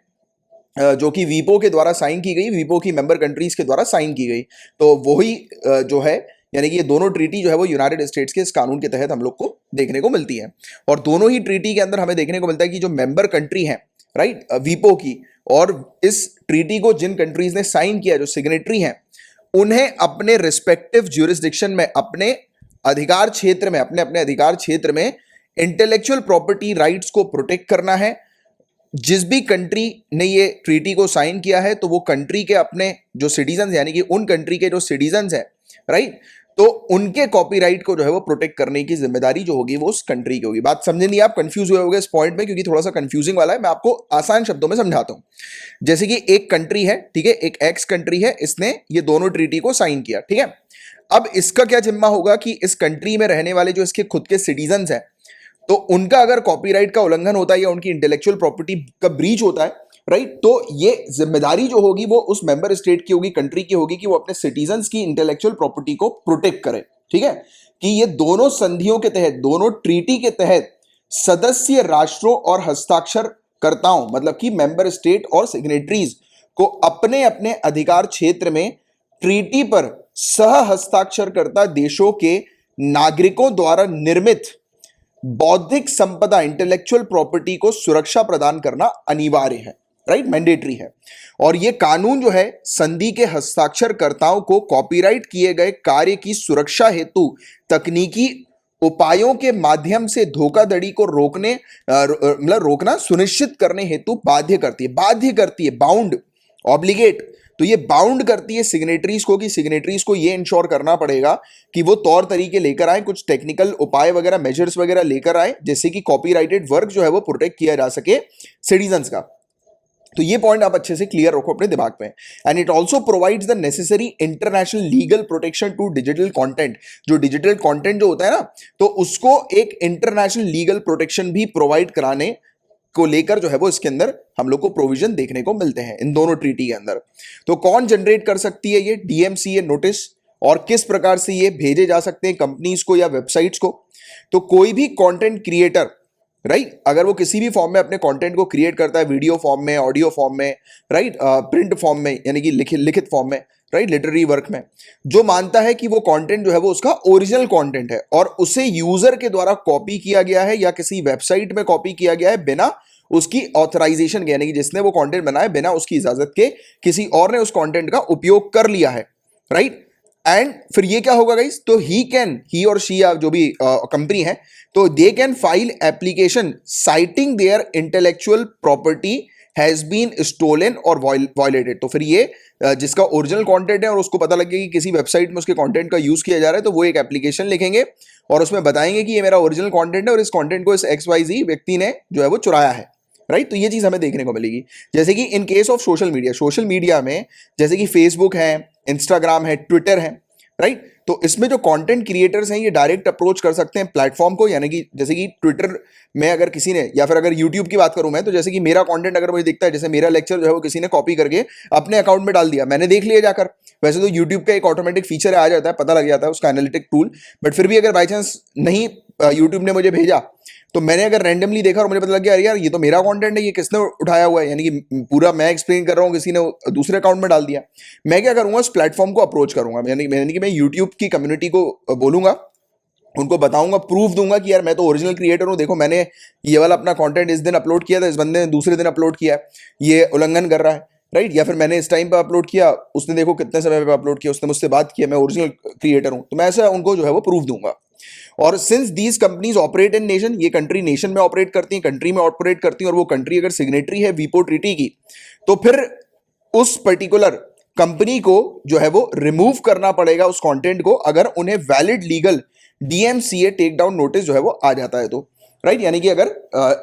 जो कि वीपो के द्वारा साइन की गई, वीपो की मेंबर कंट्रीज के द्वारा साइन की गई। तो वही जो है, यानी कि ये दोनों ट्रीटी जो है वो यूनाइटेड स्टेट्स के इस कानून के तहत हम लोग को देखने को मिलती है। और दोनों ही ट्रीटी के अंदर हमें देखने को मिलता है कि जो मेंबर कंट्री है, राइट, वीपो की, और इस ट्रीटी को जिन कंट्रीज ने साइन किया, जो सिग्नेटरी हैं, उन्हें अपने रिस्पेक्टिव ज्यूरिसडिक्शन में, अपने अधिकार क्षेत्र में, अपने अपने अधिकार क्षेत्र में इंटेलेक्चुअल प्रॉपर्टी राइट्स को प्रोटेक्ट करना है। जिस भी कंट्री ने ये ट्रीटी को साइन किया है, तो वो कंट्री के अपने जो सिटीजन, यानी कि उन कंट्री के जो सिटीजन हैं, राइट, तो उनके कॉपीराइट को जो है वो प्रोटेक्ट करने की जिम्मेदारी जो होगी वो उस कंट्री की होगी। बात समझे नहीं, आप कंफ्यूज हुए होंगे इस पॉइंट में, क्योंकि थोड़ा सा कंफ्यूजिंग वाला है। मैं आपको आसान शब्दों में समझाता हूं। जैसे कि एक कंट्री है, ठीक है, एक एक्स कंट्री है, इसने ये दोनों ट्रीटी को साइन किया, ठीक है। अब इसका क्या जिम्मा होगा कि इस कंट्री में रहने वाले जो इसके खुद के सिटीजन हैं, तो उनका अगर कॉपीराइट का उल्लंघन होता है या उनकी इंटेलेक्चुअल प्रॉपर्टी का ब्रीच होता है, राइट, तो ये जिम्मेदारी जो होगी वो उस मेंबर स्टेट की होगी, कंट्री की होगी, कि वो अपने सिटीजन्स की इंटेलेक्चुअल प्रॉपर्टी को प्रोटेक्ट करे, ठीक है। कि ये दोनों संधियों के तहत, दोनों ट्रीटी के तहत सदस्य राष्ट्रों और हस्ताक्षरकर्ताओं, मतलब कि मेंबर स्टेट और सिग्नेटरीज को अपने अपने अधिकार क्षेत्र में ट्रीटी पर सह हस्ताक्षरकर्ता देशों के नागरिकों द्वारा निर्मित बौद्धिक संपदा, इंटेलेक्चुअल प्रॉपर्टी को सुरक्षा प्रदान करना अनिवार्य है, राइट, मैंडेटरी है। और यह कानून जो है संधि के हस्ताक्षरकर्ताओं को कॉपीराइट किए गए कार्य की सुरक्षा हेतु तकनीकी उपायों के माध्यम से धोखाधड़ी को रोकना सुनिश्चित करने हेतु बाध्य करती है, बाउंड, ऑब्लिगेट। तो ये बाउंड करती है सिग्नेटरीज को, कि सिग्नेटरीज को ये इंश्योर करना पड़ेगा कि वो तौर तरीके लेकर आए, कुछ टेक्निकल उपाय वगैरह, मेजर्स वगैरह लेकर आए, जैसे कि कॉपीराइटेड वर्क जो है वो प्रोटेक्ट किया जा सके सिटीजन्स का। तो ये पॉइंट आप अच्छे से क्लियर रखो अपने दिमाग में। And it also provides the necessary international legal protection to digital content. जो डिजिटल कंटेंट जो होता है ना, तो उसको एक इंटरनेशनल लीगल प्रोटेक्शन भी प्रोवाइड कराने को लेकर जो है वो इसके अंदर हम लोग को प्रोविजन देखने को मिलते हैं इन दोनों ट्रीटी के अंदर। तो कौन जनरेट कर सकती है ये डीएमसीए नोटिस, और किस प्रकार से ये भेजे जा सकते हैं कंपनीज को या वेबसाइट्स को? तो कोई भी कंटेंट क्रिएटर, राइट, अगर वो किसी भी फॉर्म में अपने कंटेंट को क्रिएट करता है, वीडियो फॉर्म में, ऑडियो फॉर्म में, राइट, प्रिंट फॉर्म में, यानी कि लिखित फॉर्म में, राइट, लिटरेरी वर्क में, जो मानता है कि वो कंटेंट जो है वो उसका ओरिजिनल कंटेंट है और उसे यूजर के द्वारा कॉपी किया गया है या किसी वेबसाइट में कॉपी किया गया है बिना उसकी ऑथराइजेशन के, यानी कि जिसने वो कंटेंट बनाया बिना उसकी इजाजत के किसी और ने उस कंटेंट का उपयोग कर लिया है, राइट। एंड फिर ये क्या होगा गाइस, तो ही और शी जो भी कंपनी है, तो they can file application citing their intellectual property has been stolen और वायलेटेड। तो फिर ये जिसका ओरिजिनल कंटेंट है और उसको पता लगे कि किसी वेबसाइट में उसके कंटेंट का यूज किया जा रहा है, तो वो एक एप्लीकेशन लिखेंगे और उसमें बताएंगे कि ये मेरा ओरिजिनल कंटेंट है और इस कंटेंट को इस XYZ व्यक्ति ने जो है वो चुराया है, राइट। तो ये चीज हमें देखने को मिलेगी। जैसे कि in case of social media में जैसे कि फेसबुक है, इंस्टाग्राम है, ट्विटर है, राइट, तो इसमें जो कंटेंट क्रिएटर्स हैं ये डायरेक्ट अप्रोच कर सकते हैं प्लेटफॉर्म को, यानी कि जैसे कि ट्विटर में अगर किसी ने, या फिर अगर यूट्यूब की बात करूं मैं, तो जैसे कि मेरा कंटेंट अगर मुझे दिखता है, जैसे मेरा लेक्चर जो है वो किसी ने कॉपी करके अपने अकाउंट में डाल दिया, मैंने देख लिया जाकर, वैसे तो यूट्यूब का एक ऑटोमेटिक फीचर आ जाता है, पता लग जाता है उसका एनालिटिक टूल, बट फिर भी अगर बाई चांस नहीं यूट्यूब ने मुझे भेजा, तो मैंने अगर रैंडमली देखा और मुझे पता लग गया यार ये तो मेरा कंटेंट है, ये किसने उठाया हुआ है, यानी कि पूरा मैं एक्सप्लेन कर रहा हूँ, किसी ने दूसरे अकाउंट में डाल दिया, मैं क्या करूंगा, उस प्लेटफॉर्म को अप्रोच करूंगा, यानी कि मैं यूट्यूब की कम्युनिटी को बोलूंगा, उनको बताऊंगा, प्रूफ दूंगा कि यार मैं तो ओरिजिनल क्रिएटर हूं, देखो मैंने ये वाला अपना कंटेंट इस दिन अपलोड किया था, इस बंदे ने दूसरे दिन अपलोड किया है, ये उल्लंघन कर रहा है, राइट, या फिर मैंने इस टाइम पे अपलोड किया, उसने देखो कितने समय पे अपलोड किया, उसने मुझसे बात किया, मैं ओरिजिनल क्रिएटर हूं, तो मैं ऐसा उनको जो है वो प्रूफ दूंगा। और since these companies operate in nation, ये कंट्री नेशन में ऑपरेट करती हैं, कंट्री में ऑपरेट करती हैं, और वो कंट्री अगर सिग्नेटरी है वीपो ट्रीटी की, तो फिर उस पर्टिकुलर कंपनी को जो है वो रिमूव करना पड़ेगा उस कंटेंट को, अगर उन्हें valid legal DMCA take down notice जो है वो आ जाता है। तो राइट, यानी कि अगर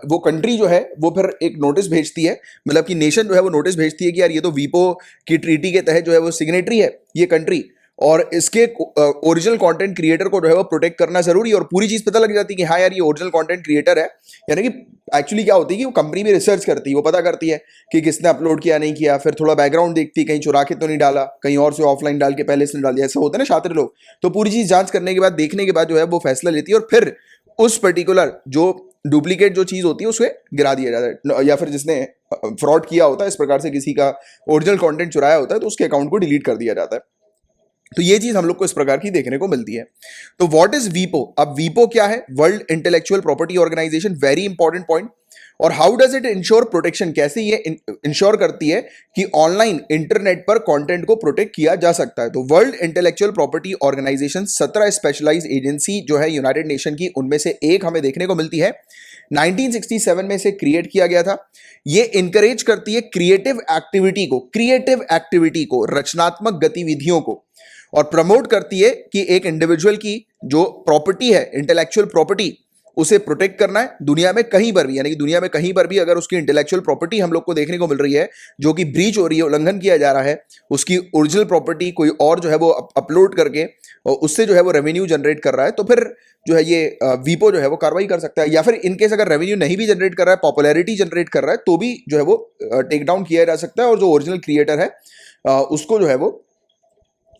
वो कंट्री जो है वो फिर एक नोटिस भेजती है, मतलब कि नेशन जो है वो नोटिस भेजती है कि यार ये तो वीपो की ट्रीटी के तहत जो है वो सिग्नेटरी है ये कंट्री, और इसके ओरिजिनल कंटेंट क्रिएटर को जो है वो प्रोटेक्ट करना जरूरी है, और पूरी चीज पता लग जाती है कि हाँ यार ये ओरिजिनल कंटेंट क्रिएटर है। यानी कि एक्चुअली क्या होती है कि वो कंपनी भी रिसर्च करती है, वो पता करती है कि किसने अपलोड किया नहीं किया, फिर थोड़ा बैकग्राउंड देखती है कहीं चुरा के तो नहीं डाला, कहीं और से ऑफलाइन डाल के पहले इसने डाल दिया, ऐसा होता है ना शातिर लोग। तो पूरी चीज जांच करने के बाद, देखने के बाद जो है वो फैसला लेती है, और फिर उस पर्टिकुलर जो डुप्लीकेट जो चीज होती है उसे गिरा दिया जाता है, या फिर जिसने फ्रॉड किया होता है इस प्रकार से किसी का ओरिजिनल कंटेंट चुराया होता है तो उसके अकाउंट को डिलीट कर दिया जाता है। तो ये चीज हम लोग को इस प्रकार की देखने को मिलती है। तो व्हाट इज वीपो? अब वीपो क्या है? World Intellectual Property Organization, very important point. और how does it ensure protection? कैसे ये इंश्योर करती है कि ऑनलाइन इंटरनेट पर कंटेंट को प्रोटेक्ट किया जा सकता है? तो World Intellectual Property Organization 17 specialised agency जो है यूनाइटेड नेशन की, उनमें से एक हमें देखने को मिलती है। 1967 में से क्रिएट किया गया था। ये इंकरेज करती है क्रिएटिव एक्टिविटी को, रचनात्मक गतिविधियों को, और प्रमोट करती है कि एक इंडिविजुअल की जो प्रॉपर्टी है, इंटेलेक्चुअल प्रॉपर्टी, उसे प्रोटेक्ट करना है दुनिया में कहीं पर भी। यानी कि दुनिया में कहीं पर भी अगर उसकी इंटेलेक्चुअल प्रॉपर्टी हम लोग को देखने को मिल रही है जो कि ब्रीच हो रही है, उल्लंघन किया जा रहा है, उसकी ओरिजिनल प्रॉपर्टी कोई और जो है वो अपलोड करके और उससे जो है वो रेवेन्यू जनरेट कर रहा है, तो फिर जो है ये वीपो जो है वो कार्रवाई कर सकता है। या फिर इनकेस अगर रेवेन्यू नहीं भी जनरेट कर रहा है, पॉपुलैरिटी जनरेट कर रहा है, तो भी जो है वो टेक डाउन किया जा सकता है, और जो ओरिजिनल क्रिएटर है उसको जो है वो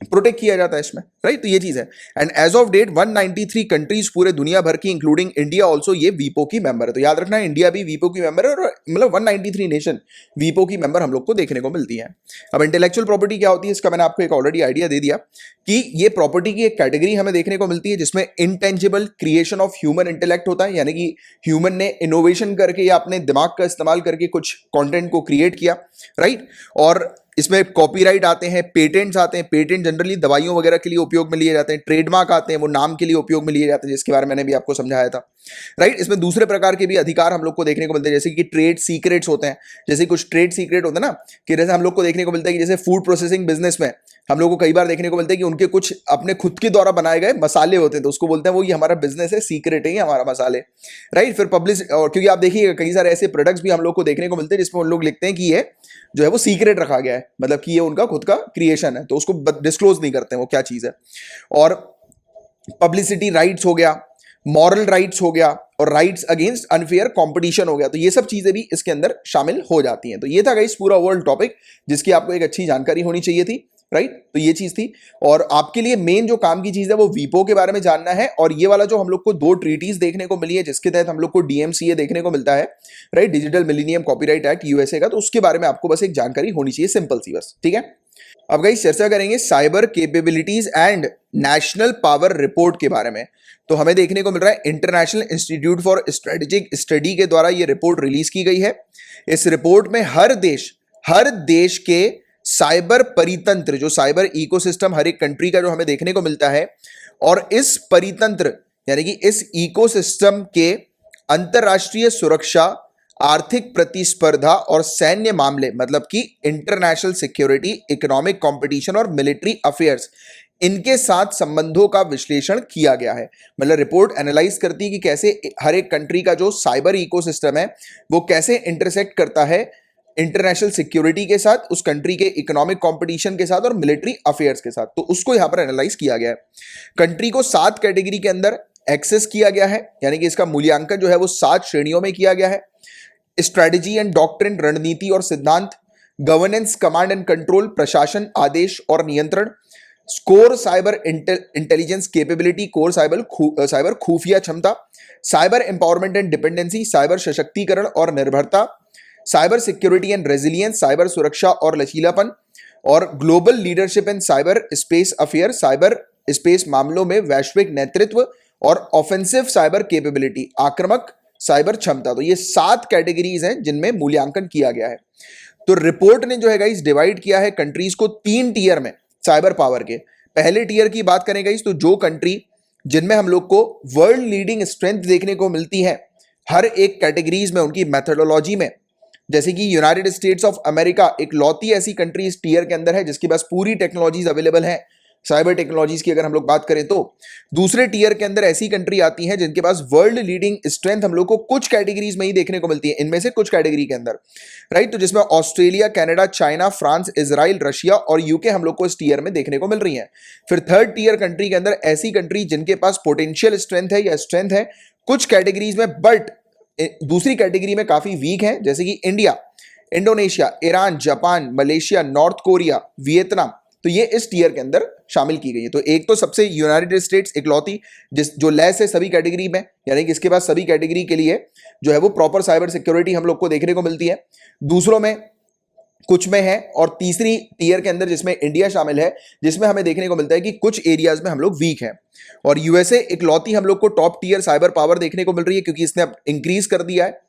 प्रोटेक्ट किया जाता है इसमें, राइट। तो ये चीज है। And as of date 193 countries पूरे दुनिया भर की, इंक्लूडिंग इंडिया ऑल्सो, ये वीपो की मेंबर है। तो याद रखना, इंडिया भी वीपो की मेंबर है, और मतलब 193 नेशन वीपो की मेंबर हम लोग को देखने को मिलती है। अब इंटेलेक्चुअल प्रॉपर्टी क्या होती है, इसका मैंने आपको एक ऑलरेडी आइडिया दे दिया कि ये प्रॉपर्टी की एक कैटेगरी हमें देखने को मिलती है जिसमें intangible creation of human intellect होता है, यानी कि ह्यूमन ने इनोवेशन करके या अपने दिमाग का इस्तेमाल करके कुछ कंटेंट को क्रिएट किया, राइट। और इसमें कॉपीराइट आते हैं, पेटेंट्स आते हैं। पेटेंट जनरली दवाइयों वगैरह के लिए उपयोग में लिए जाते हैं। ट्रेडमार्क आते हैं, वो नाम के लिए उपयोग में लिए जाते हैं, जिसके बारे में मैंने भी आपको समझाया था, राइट। इसमें दूसरे प्रकार के भी अधिकार हम लोग को देखने को मिलते हैं, जैसे कि ट्रेड सीक्रेट्स होते हैं। जैसे कुछ ट्रेड सीक्रेट होते हैं ना, कि जैसे हम लोग को देखने को मिलता है कि जैसे फूड प्रोसेसिंग बिजनेस में हम लोग को कई बार देखने को मिलता है कि उनके कुछ अपने खुद के द्वारा बनाए गए मसाले होते हैं, तो उसको बोलते हैं वो ये हमारा बिजनेस है, सीक्रेट है ये हमारा मसाले, राइट। फिर पब्लिश, और क्योंकि आप देखिए कई सारे ऐसे प्रोडक्ट्स भी हम लोग को देखने को मिलते हैं जिसमें उन लोग लिखते हैं कि ये जो है वो सीक्रेट रखा गया है, मतलब कि ये उनका खुद का क्रिएशन है, तो उसको डिस्क्लोज नहीं करते हैं वो क्या चीज है। और पब्लिसिटी राइट्स हो गया, मॉरल राइट्स हो गया, और राइट्स अगेंस्ट अनफेयर कंपटीशन हो गया। तो ये सब चीजें भी इसके अंदर शामिल हो जाती हैं। तो ये था गाइस पूरा वर्ल्ड टॉपिक जिसकी आपको एक अच्छी जानकारी होनी चाहिए थी, राइट। तो ये चीज थी, और आपके लिए मेन जो काम की चीज है वो वीपो के बारे में जानना है। और ये वाला जो हम लोग को 2 ट्रीटीज देखने को मिली है जिसके तहत हम लोग को डीएमसीए देखने को मिलता है, right, digital millennium copyright act USA का, तो उसके बारे में आपको बस एक जानकारी होनी चाहिए, सिंपल सी बस, ठीक है। अब गाइस चर्चा करेंगे cyber capabilities and national power report के बारे में। तो हमें देखने को मिल रहा है international institute for strategic study के द्वारा ये रिपोर्ट रिलीज की गई है। इस रिपोर्ट में हर देश के साइबर परितंत्र, जो साइबर इकोसिस्टम हर एक कंट्री का जो हमें देखने को मिलता है, और इस परितंत्र यानी कि इस इकोसिस्टम के अंतरराष्ट्रीय सुरक्षा, आर्थिक प्रतिस्पर्धा और सैन्य मामले, मतलब कि इंटरनेशनल सिक्योरिटी, इकोनॉमिक कंपटीशन और मिलिट्री अफेयर्स, इनके साथ संबंधों का विश्लेषण किया गया है। मतलब रिपोर्ट एनालाइज करती है कि कैसे हर एक कंट्री का जो साइबर इकोसिस्टम है वो कैसे इंटरसेक्ट करता है इंटरनेशनल सिक्योरिटी के साथ, उस कंट्री के इकोनॉमिक कंपटीशन के साथ और मिलिट्री अफेयर्स के साथ। तो उसको यहां पर एनालाइज किया गया है। कंट्री को 7 कैटेगरी के अंदर एक्सेस किया गया है, यानी कि इसका मूल्यांकन जो है वो 7 श्रेणियों में किया गया है। स्ट्रेटेजी एंड डॉक्ट्रिन, रणनीति और सिद्धांत, गवर्नेंस, कमांड एंड कंट्रोल, प्रशासन, आदेश और नियंत्रण, score cyber intelligence capability, core cyber खुफिया क्षमता, cyber empowerment and dependency, cyber सशक्तिकरण और निर्भरता, cyber security and resilience, cyber सुरक्षा और लचीलापन, और global leadership and cyber space affair, cyber space मामलों में वैश्विक नेतृत्व, और ऑफेंसिव साइबर कैपेबिलिटी, आक्रामक साइबर क्षमता। तो ये 7 कैटेगरीज हैं जिनमें मूल्यांकन किया गया है। तो रिपोर्ट ने जो है गाइस डिवाइड किया है कंट्रीज को 3 टीयर में साइबर पावर के। पहले टीयर की बात करें गाइस, तो जो कंट्री जिनमें हम लोग को वर्ल्ड लीडिंग स्ट्रेंथ देखने को मिलती है हर एक कैटेगरीज में, उनकी मेथोडोलॉजी में, जैसे कि यूनाइटेड स्टेट्स ऑफ अमेरिका एक लौती ऐसी कंट्री इस टीयर के अंदर है जिसके पास पूरी टेक्नोलॉजीज अवेलेबल है साइबर टेक्नोलॉजीज की अगर हम लोग बात करें तो दूसरे टीयर के अंदर ऐसी कंट्री आती हैं जिनके पास वर्ल्ड लीडिंग स्ट्रेंथ हम लोग को कुछ कैटेगरीज में ही देखने को मिलती है, इनमें से कुछ कैटेगरी के अंदर, राइट। तो जिसमें Australia, Canada, China, France, Israel, Russia और यूके हम लोग को इस टीयर में देखने को मिल रही है। फिर थर्ड टीयर कंट्री के अंदर ऐसी कंट्री जिनके पास पोटेंशियल स्ट्रेंथ है या स्ट्रेंथ है कुछ कैटेगरीज में, बट दूसरी कैटेगरी में काफी वीक है, जैसे कि India, Indonesia, Iran, Japan, Malaysia, north Korea, Vietnam. तो ये इस टीयर के अंदर शामिल की गई है। तो एक तो सबसे यूनाइटेड स्टेट्स इकलौती जो लेस है सभी कैटेगरी में, यानी कि इसके पास सभी कैटेगरी के लिए जो है वो प्रॉपर साइबर सिक्योरिटी हम लोग को देखने को मिलती है। दूसरों में कुछ में है, और तीसरी टीयर के अंदर जिसमें इंडिया शामिल है, जिसमें हमें देखने को मिलता है कि कुछ एरियाज में हम लोग वीक हैं। और यूएसए इकलौती हम लोग को टॉप टीयर साइबर पावर देखने को मिल रही है, क्योंकि इसने अब इंक्रीज कर दिया है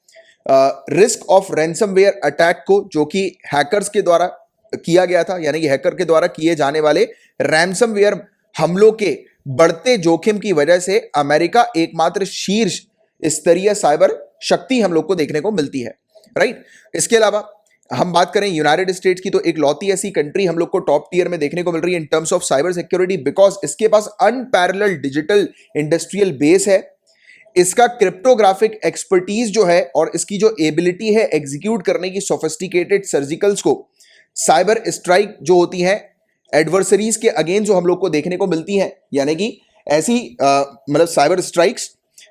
रिस्क ऑफ रैंसमवेयर अटैक को, जो कि हैकर्स के द्वारा किया गया था, यानी कि हैकर के द्वारा किए जाने वाले रैंसमवेयर हमलों के बढ़ते जोखिम की वजह से अमेरिका एकमात्र शीर्ष स्तरीय साइबर शक्ति हम लोग को देखने को मिलती है, राइट। इसके अलावा हम बात करें यूनाइटेड स्टेट्स की, तो एक लौती ऐसी कंट्री हम लोग को टॉप टीयर में देखने को मिल रही है in terms of cyber security, because इसके पास अनपैरेलल्ड डिजिटल इंडस्ट्रियल बेस है, इसका क्रिप्टोग्राफिक एक्सपर्टीज जो है और इसकी जो एबिलिटी है एग्जीक्यूट करने की सोफिस्टिकेटेड सर्जिकल्स को, साइबर स्ट्राइक जो होती है एडवर्सरीज के अगेंस्ट जो हम लोग को देखने को मिलती है, यानी कि ऐसी मतलब साइबर स्ट्राइक्स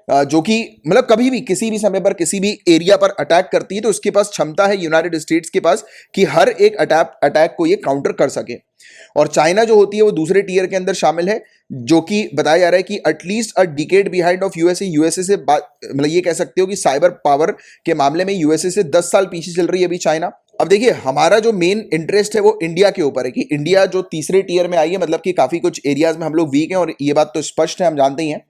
जो कि मतलब कभी भी किसी भी समय पर किसी भी एरिया पर अटैक करती है, तो उसके पास क्षमता है यूनाइटेड स्टेट्स के पास कि हर एक अटैक को ये काउंटर कर सके। और चाइना जो होती है वो दूसरे टीयर के अंदर शामिल है, जो कि बताया जा रहा है कि at least a decade behind of USA से मतलब ये कह सकते हो कि साइबर पावर के मामले में यूएसए से 10 साल पीछे चल रही है अभी चाइना। अब देखिए हमारा जो मेन इंटरेस्ट है वो इंडिया के ऊपर है कि इंडिया जो तीसरे टीयर में आई है, मतलब कि काफी कुछ एरियाज में हम लोग वीक हैं, और ये बात तो स्पष्ट है, हम जानते ही हैं।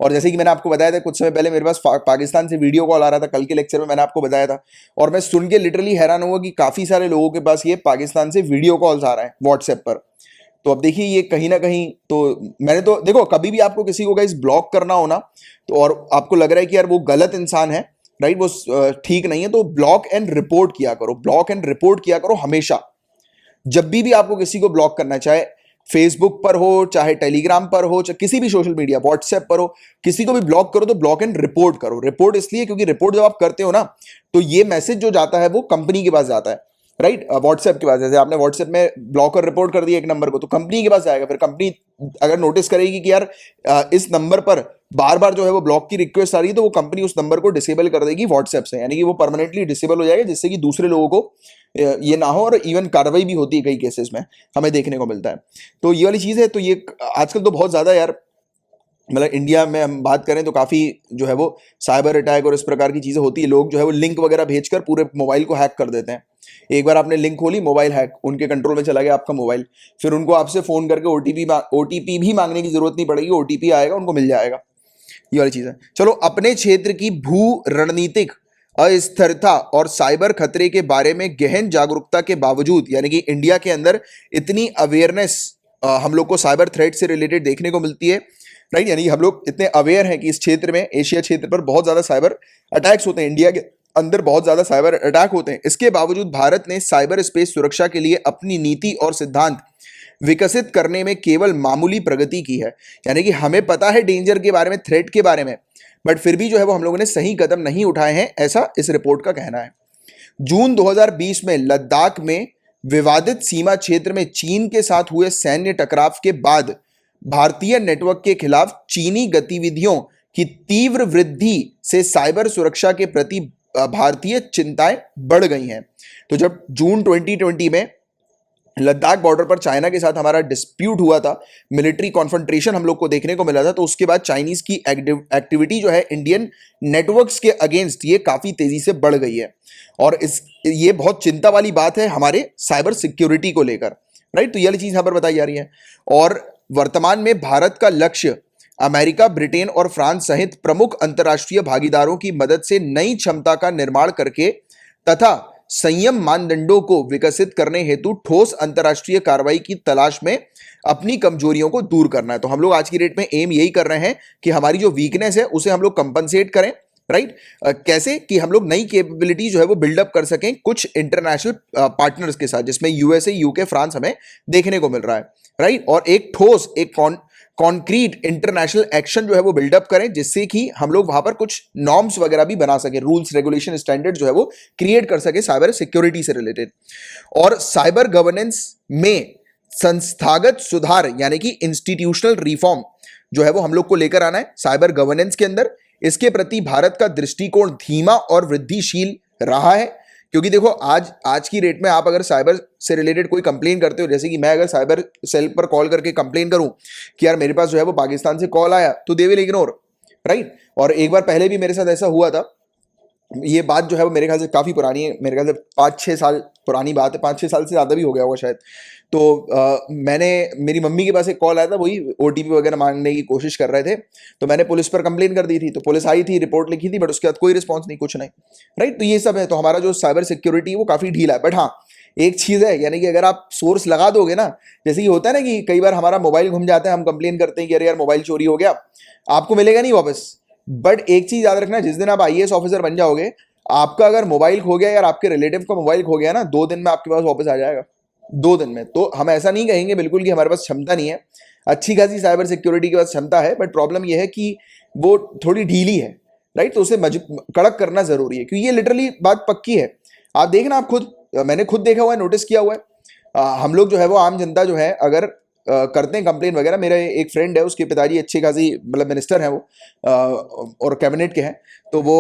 और जैसे कि मैंने आपको बताया था कुछ समय पहले मेरे पास पाकिस्तान से वीडियो कॉल आ रहा था, कल के लेक्चर में मैंने आपको बताया था, और मैं सुन के लिटरली हैरान हुआ कि काफी सारे लोगों के पास ये पाकिस्तान से वीडियो कॉल्स आ रहे हैं व्हाट्सएप पर। तो अब देखिए ये कहीं ना कहीं, तो मैंने तो देखो कभी भी आपको किसी को गाइस ब्लॉक करना हो ना, तो और आपको लग रहा है कि यार वो गलत इंसान है, राइट, वो ठीक नहीं है, तो ब्लॉक एंड रिपोर्ट किया करो, ब्लॉक एंड रिपोर्ट किया करो हमेशा। जब भी आपको किसी को ब्लॉक करना, चाहे फेसबुक पर हो, चाहे टेलीग्राम पर हो, चाहे किसी भी सोशल मीडिया व्हाट्सएप पर हो, किसी को भी ब्लॉक करो तो ब्लॉक एंड रिपोर्ट करो। रिपोर्ट इसलिए क्योंकि रिपोर्ट जब आप करते हो ना, तो ये मैसेज जो जाता है वो कंपनी के पास जाता है, राइट, व्हाट्सएप के पास। जैसे आपने व्हाट्सएप में ब्लॉकर रिपोर्ट कर दिया एक नंबर को, तो कंपनी के पास जाएगा, फिर कंपनी अगर नोटिस करेगी कि यार इस नंबर पर बार बार जो है वो ब्लॉक की रिक्वेस्ट आ रही है, तो वो कंपनी उस नंबर को डिसेबल कर देगी व्हाट्सएप से, यानी कि वो परमानेंटली डिसेबल हो जाएगा, जिससे कि दूसरे लोगों को ये ना हो, और इवन कार्रवाई भी होती है कई केसेस में, हमें देखने को मिलता है। तो ये वाली चीज है। तो ये आजकल तो बहुत ज्यादा यार, मतलब इंडिया में हम बात करें तो काफी जो है वो साइबर अटैक और इस प्रकार की चीजें होती है। लोग जो है वो लिंक वगैरह भेजकर पूरे मोबाइल को हैक कर देते हैं। एक बार आपने लिंक खोली, मोबाइल हैक, उनके कंट्रोल में चला गया आपका मोबाइल, फिर उनको आपसे फोन करके ओटीपी भी मांगने की जरूरत नहीं पड़ेगी, ओटीपी आएगा, उनको मिल जाएगा। ये वाली चीज है। चलो, अपने क्षेत्र की भू रणनीतिक अस्थिरता और साइबर खतरे के बारे में गहन जागरूकता के बावजूद, यानी कि इंडिया के अंदर इतनी अवेयरनेस हम लोग को साइबर थ्रेट से रिलेटेड देखने को मिलती है, राइट, यानी हम लोग इतने अवेयर हैं कि इस क्षेत्र में, एशिया क्षेत्र पर बहुत ज्यादा साइबर अटैक्स होते हैं, इंडिया के अंदर बहुत ज्यादा साइबर अटैक होते हैं। इसके बावजूद भारत ने साइबर स्पेस सुरक्षा के लिए अपनी नीति और सिद्धांत विकसित करने में केवल मामूली प्रगति की है। यानी कि हमें पता है डेंजर के बारे में, थ्रेट के बारे में, बट फिर भी जो है वो हम लोगों ने सही कदम नहीं उठाए हैं, ऐसा इस रिपोर्ट का कहना है। जून 2020 में लद्दाख में विवादित सीमा क्षेत्र में चीन के साथ हुए सैन्य टकराव के बाद भारतीय नेटवर्क के खिलाफ चीनी गतिविधियों की तीव्र वृद्धि से साइबर सुरक्षा के प्रति भारतीय चिंताएं बढ़ गई हैं। तो जब जून 2020 में लद्दाख बॉर्डर पर चाइना के साथ हमारा डिस्प्यूट हुआ था, मिलिट्री कॉन्फ्रंट्रेशन हम लोग को देखने को मिला था, तो उसके बाद चाइनीज की एक्टिविटी जो है इंडियन नेटवर्क्स के अगेंस्ट ये काफी तेजी से बढ़ गई है, और ये बहुत चिंता वाली बात है हमारे साइबर सिक्योरिटी को लेकर, राइट। तो यह चीज यहां पर बताई जा रही है। और वर्तमान में भारत का लक्ष्य अमेरिका, ब्रिटेन और फ्रांस सहित प्रमुख अंतर्राष्ट्रीय भागीदारों की मदद से नई क्षमता का निर्माण करके तथा संयम मानदंडों को विकसित करने हेतु ठोस अंतर्राष्ट्रीय कार्रवाई की तलाश में अपनी कमजोरियों को दूर करना है। तो हम लोग आज की डेट में एम यही कर रहे हैं कि हमारी जो वीकनेस है उसे हम लोग कंपनसेट करें, राइट। कैसे कि हम लोग नई कैपेबिलिटी जो है वो बिल्डअप कर सकें कुछ इंटरनेशनल पार्टनर्स के साथ, जिसमें यूएसए, यूके, फ्रांस हमें देखने को मिल रहा है, राइट। और एक ठोस, एक कॉन्क्रीट इंटरनेशनल एक्शन जो है वो बिल्डअप करें, जिससे कि हम लोग वहां पर कुछ नॉर्म्स वगैरह भी बना सके, रूल्स, रेगुलेशन, स्टैंडर्ड जो है वो क्रिएट कर सके साइबर सिक्योरिटी से रिलेटेड। और साइबर गवर्नेंस में संस्थागत सुधार यानी कि इंस्टीट्यूशनल रिफॉर्म जो है वो हम लोग को लेकर आना है साइबर गवर्नेंस के अंदर। इसके प्रति भारत का दृष्टिकोण धीमा और वृद्धिशील रहा है, क्योंकि देखो आज की डेट में आप अगर साइबर से रिलेटेड कोई कंप्लेन करते हो, जैसे कि मैं अगर साइबर सेल पर कॉल करके कंप्लेन करूं कि यार मेरे पास जो है वो पाकिस्तान से कॉल आया, तो दे विल इग्नोर, राइट। और एक बार पहले भी मेरे साथ ऐसा हुआ था। ये बात जो है वो मेरे ख्याल से काफ़ी पुरानी है, मेरे ख्याल से 5-6 साल पुरानी बात है, 5-6 साल से ज़्यादा भी हो गया होगा शायद। तो मैंने, मेरी मम्मी के पास एक कॉल आया था, वही ओटीपी वगैरह मांगने की कोशिश कर रहे थे, तो मैंने पुलिस पर कंप्लेन कर दी थी। तो पुलिस आई थी, रिपोर्ट लिखी थी, बट उसके बाद कोई रिस्पॉन्स नहीं, कुछ नहीं, राइट। तो ये सब है। तो हमारा जो साइबर सिक्योरिटी है वो काफ़ी ढीला है। बट हाँ, एक चीज़ है, यानी कि अगर आप सोर्स लगा दोगे ना, जैसे कि होता है ना कि कई बार हमारा मोबाइल घूम जाता है, हम कंप्लेन करते हैं कि अरे यार मोबाइल चोरी हो गया, आपको मिलेगा नहीं वापस। बट एक चीज याद रखना, जिस दिन आप आईएएस ऑफिसर बन जाओगे, आपका अगर मोबाइल खो गया या आपके रिलेटिव का मोबाइल खो गया ना, 2 दिन में आपके पास वापस आ जाएगा, 2 दिन में। तो हम ऐसा नहीं कहेंगे बिल्कुल कि हमारे पास क्षमता नहीं है, अच्छी खासी साइबर सिक्योरिटी के पास क्षमता है, बट प्रॉब्लम यह है कि वो थोड़ी ढीली है, राइट। तो उसे कड़क करना जरूरी है, क्योंकि ये लिटरली बात पक्की है। आप देखना, आप खुद, मैंने खुद देखा हुआ है, नोटिस किया हुआ है। हम लोग जो है वो आम जनता जो है, अगर करते हैं कंप्लेन वगैरह, मेरा एक फ्रेंड है, उसके पिताजी अच्छी खासी मतलब मिनिस्टर हैं वो, और कैबिनेट के हैं, तो वो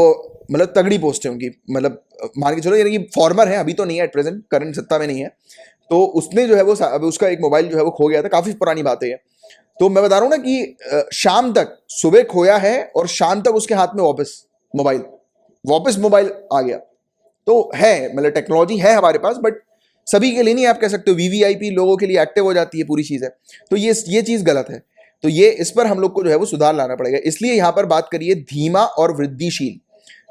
मतलब तगड़ी पोस्ट है उनकी, मतलब मान के चलो, यानी कि फॉर्मर है, अभी तो नहीं है, एट प्रेजेंट करंट सत्ता में नहीं है। तो उसने जो है वो, अब उसका एक मोबाइल जो है वो खो गया था, काफी पुरानी बात है ये। तो मैं बता रहा हूँ ना कि शाम तक, सुबह खोया है और शाम तक उसके हाथ में वापस मोबाइल आ गया। तो है, मतलब टेक्नोलॉजी है हमारे पास, बट सभी के लिए नहीं, आप कह सकते हो वीवीआईपी लोगों के लिए एक्टिव हो जाती है पूरी चीज़ है। तो ये चीज़ गलत है। तो ये, इस पर हम लोग को जो है वो सुधार लाना पड़ेगा। इसलिए यहां पर बात करिए धीमा और वृद्धिशील,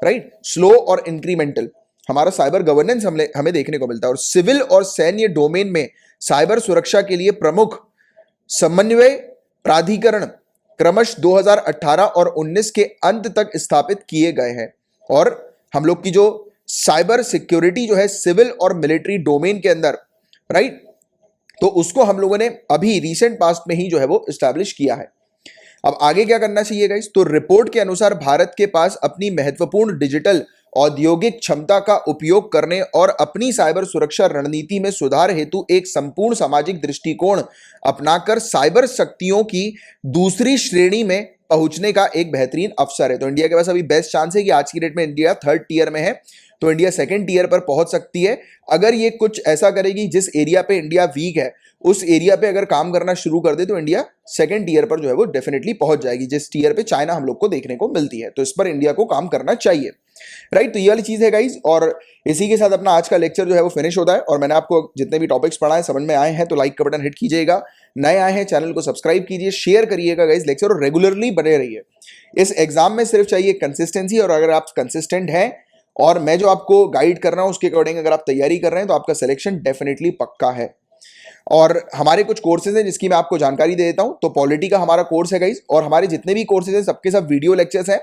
राइट, स्लो और इंक्रीमेंटल, हमारा साइबर गवर्नेंस हमें देखने को मिलता है। और सिविल और सैन्य डोमेन में साइबर सुरक्षा के लिए प्रमुख समन्वय प्राधिकरण क्रमश 2018 और 19 के अंत तक स्थापित किए गए हैं। और हम लोग की जो साइबर सिक्योरिटी जो है सिविल और मिलिट्री डोमेन के अंदर, राइट, तो उसको हम लोगों ने अभी रिसेंट पास्ट में ही जो है वो एस्टैब्लिश किया है। अब आगे क्या करना चाहिए गाइस? तो रिपोर्ट के अनुसार भारत के पास अपनी महत्वपूर्ण डिजिटल औद्योगिक क्षमता का उपयोग करने और अपनी साइबर सुरक्षा रणनीति में सुधार हेतु एक संपूर्ण सामाजिक दृष्टिकोण अपनाकर साइबर शक्तियों की दूसरी श्रेणी में पहुंचने का एक बेहतरीन अवसर है। तो इंडिया के पास अभी बेस्ट चांस है कि आज की डेट में इंडिया 3rd टियर में है, तो इंडिया 2nd टियर पर पहुंच सकती है अगर ये कुछ ऐसा करेगी। जिस एरिया पे इंडिया वीक है उस एरिया पे अगर काम करना शुरू कर दे तो इंडिया 2nd टियर पर जो है वो डेफिनेटली पहुंच जाएगी, जिस टियर पे चाइना हम लोग को देखने को मिलती है। तो इस पर इंडिया को काम करना चाहिए, राइट। तो ये वाली चीज है गाइज, और इसी के साथ अपना आज का लेक्चर जो है वो फिनिश होता है। और मैंने आपको जितने भी टॉपिक्स पढ़ाए समझ में आए हैं तो लाइक का बटन हिट कीजिएगा, नए आए हैं चैनल को सब्सक्राइब कीजिए, शेयर करिएगा गाइज लेक्चर, और रेगुलरली बने रहिए। इस एग्जाम में सिर्फ चाहिए कंसिस्टेंसी, और अगर आप कंसिस्टेंट हैं और मैं जो आपको गाइड कर रहा हूं उसके अकॉर्डिंग अगर आप तैयारी कर रहे हैं तो आपका सिलेक्शन डेफिनेटली पक्का है। और हमारे कुछ कोर्सेज हैं जिसकी मैं आपको जानकारी दे देता हूं। तो पॉलिटी का हमारा कोर्स है गाइज, और हमारे जितने भी कोर्सेज हैं सबके सब वीडियो लेक्चर्स हैं,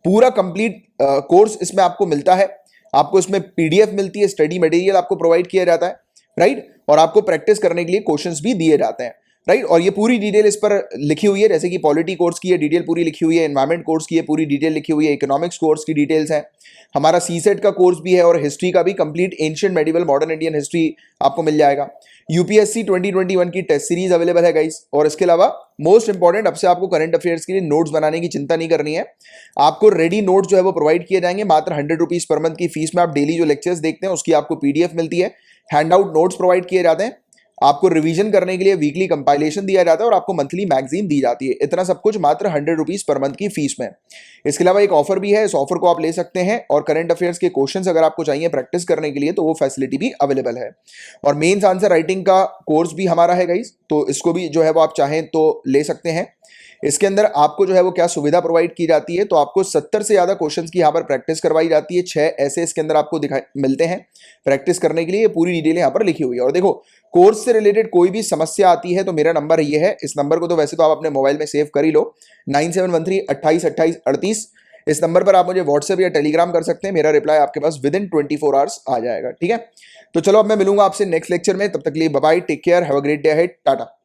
पूरा कंप्लीट कोर्स इसमें आपको मिलता है। आपको इसमें पीडीएफ मिलती है, स्टडी मटेरियल आपको प्रोवाइड किया जाता है, राइट, और आपको प्रैक्टिस करने के लिए क्वेश्चंस भी दिए जाते हैं, राइट। और ये पूरी डिटेल इस पर लिखी हुई है, जैसे कि पॉलिटी कोर्स की ये डिटेल पूरी लिखी हुई है, एनवायरमेंट कोर्स की ये पूरी डिटेल लिखी हुई है, इकोनॉमिक्स कोर्स की डिटेल्स हैं, हमारा सीसेट का कोर्स भी है, और हिस्ट्री का भी complete ancient medieval modern Indian history आपको मिल जाएगा। यूपीएससी 2021 की टेस्ट सीरीज अवेलेबल है गाइस। और इसके अलावा मोस्ट इंपॉर्टेंट, अब से आपको करंट अफेयर्स के लिए नोट्स बनाने की चिंता नहीं करनी है। आपको रेडी नोट्स जो है वो प्रोवाइड किए जाएंगे, मात्र 100 रुपीज पर मंथ की फीस में आप डेली जो लेक्चर्स देखते हैं उसकी आपको पीडीएफ मिलती है, हैंड आउट नोट्स प्रोवाइड किए जाते हैं, आपको रिवीजन करने के लिए वीकली कंपाइलेशन दिया जाता है, और आपको मंथली मैगजीन दी जाती है। इतना सब कुछ मात्र 100 रुपीज पर मंथ की फीस में। इसके अलावा एक ऑफर भी है, इस ऑफर को आप ले सकते हैं, और करंट अफेयर्स के क्वेश्चंस अगर आपको चाहिए प्रैक्टिस करने के लिए तो वो फैसिलिटी भी अवेलेबल है। और मेंस आंसर राइटिंग का कोर्स भी हमारा है गाइस, तो इसको भी जो है वो आप चाहें तो ले सकते हैं। इसके अंदर आपको जो है वो क्या सुविधा प्रोवाइड की जाती है, तो आपको 70 से ज्यादा क्वेश्चंस की यहाँ पर प्रैक्टिस करवाई जाती है। 6 ऐसे इसके अंदर आपको मिलते हैं प्रैक्टिस करने के लिए, पूरी डिटेल यहाँ पर लिखी हुई है। और देखो, कोर्स से रिलेटेड कोई भी समस्या आती है तो मेरा नंबर ये है, इस नंबर को तो वैसे तो आप अपने मोबाइल में सेव कर ही लो, 9713 28 28 38। इस नंबर पर आप मुझे व्हाट्सएप या टेलीग्राम कर सकते हैं, मेरा रिप्लाई आपके पास विद इन 24 आवर्स आ जाएगा। ठीक है, तो चलो अब मैं मिलूंगा आपसे नेक्स्ट लेक्चर में, तब तक के लिए bye bye, take care, have a great day ahead, Tata.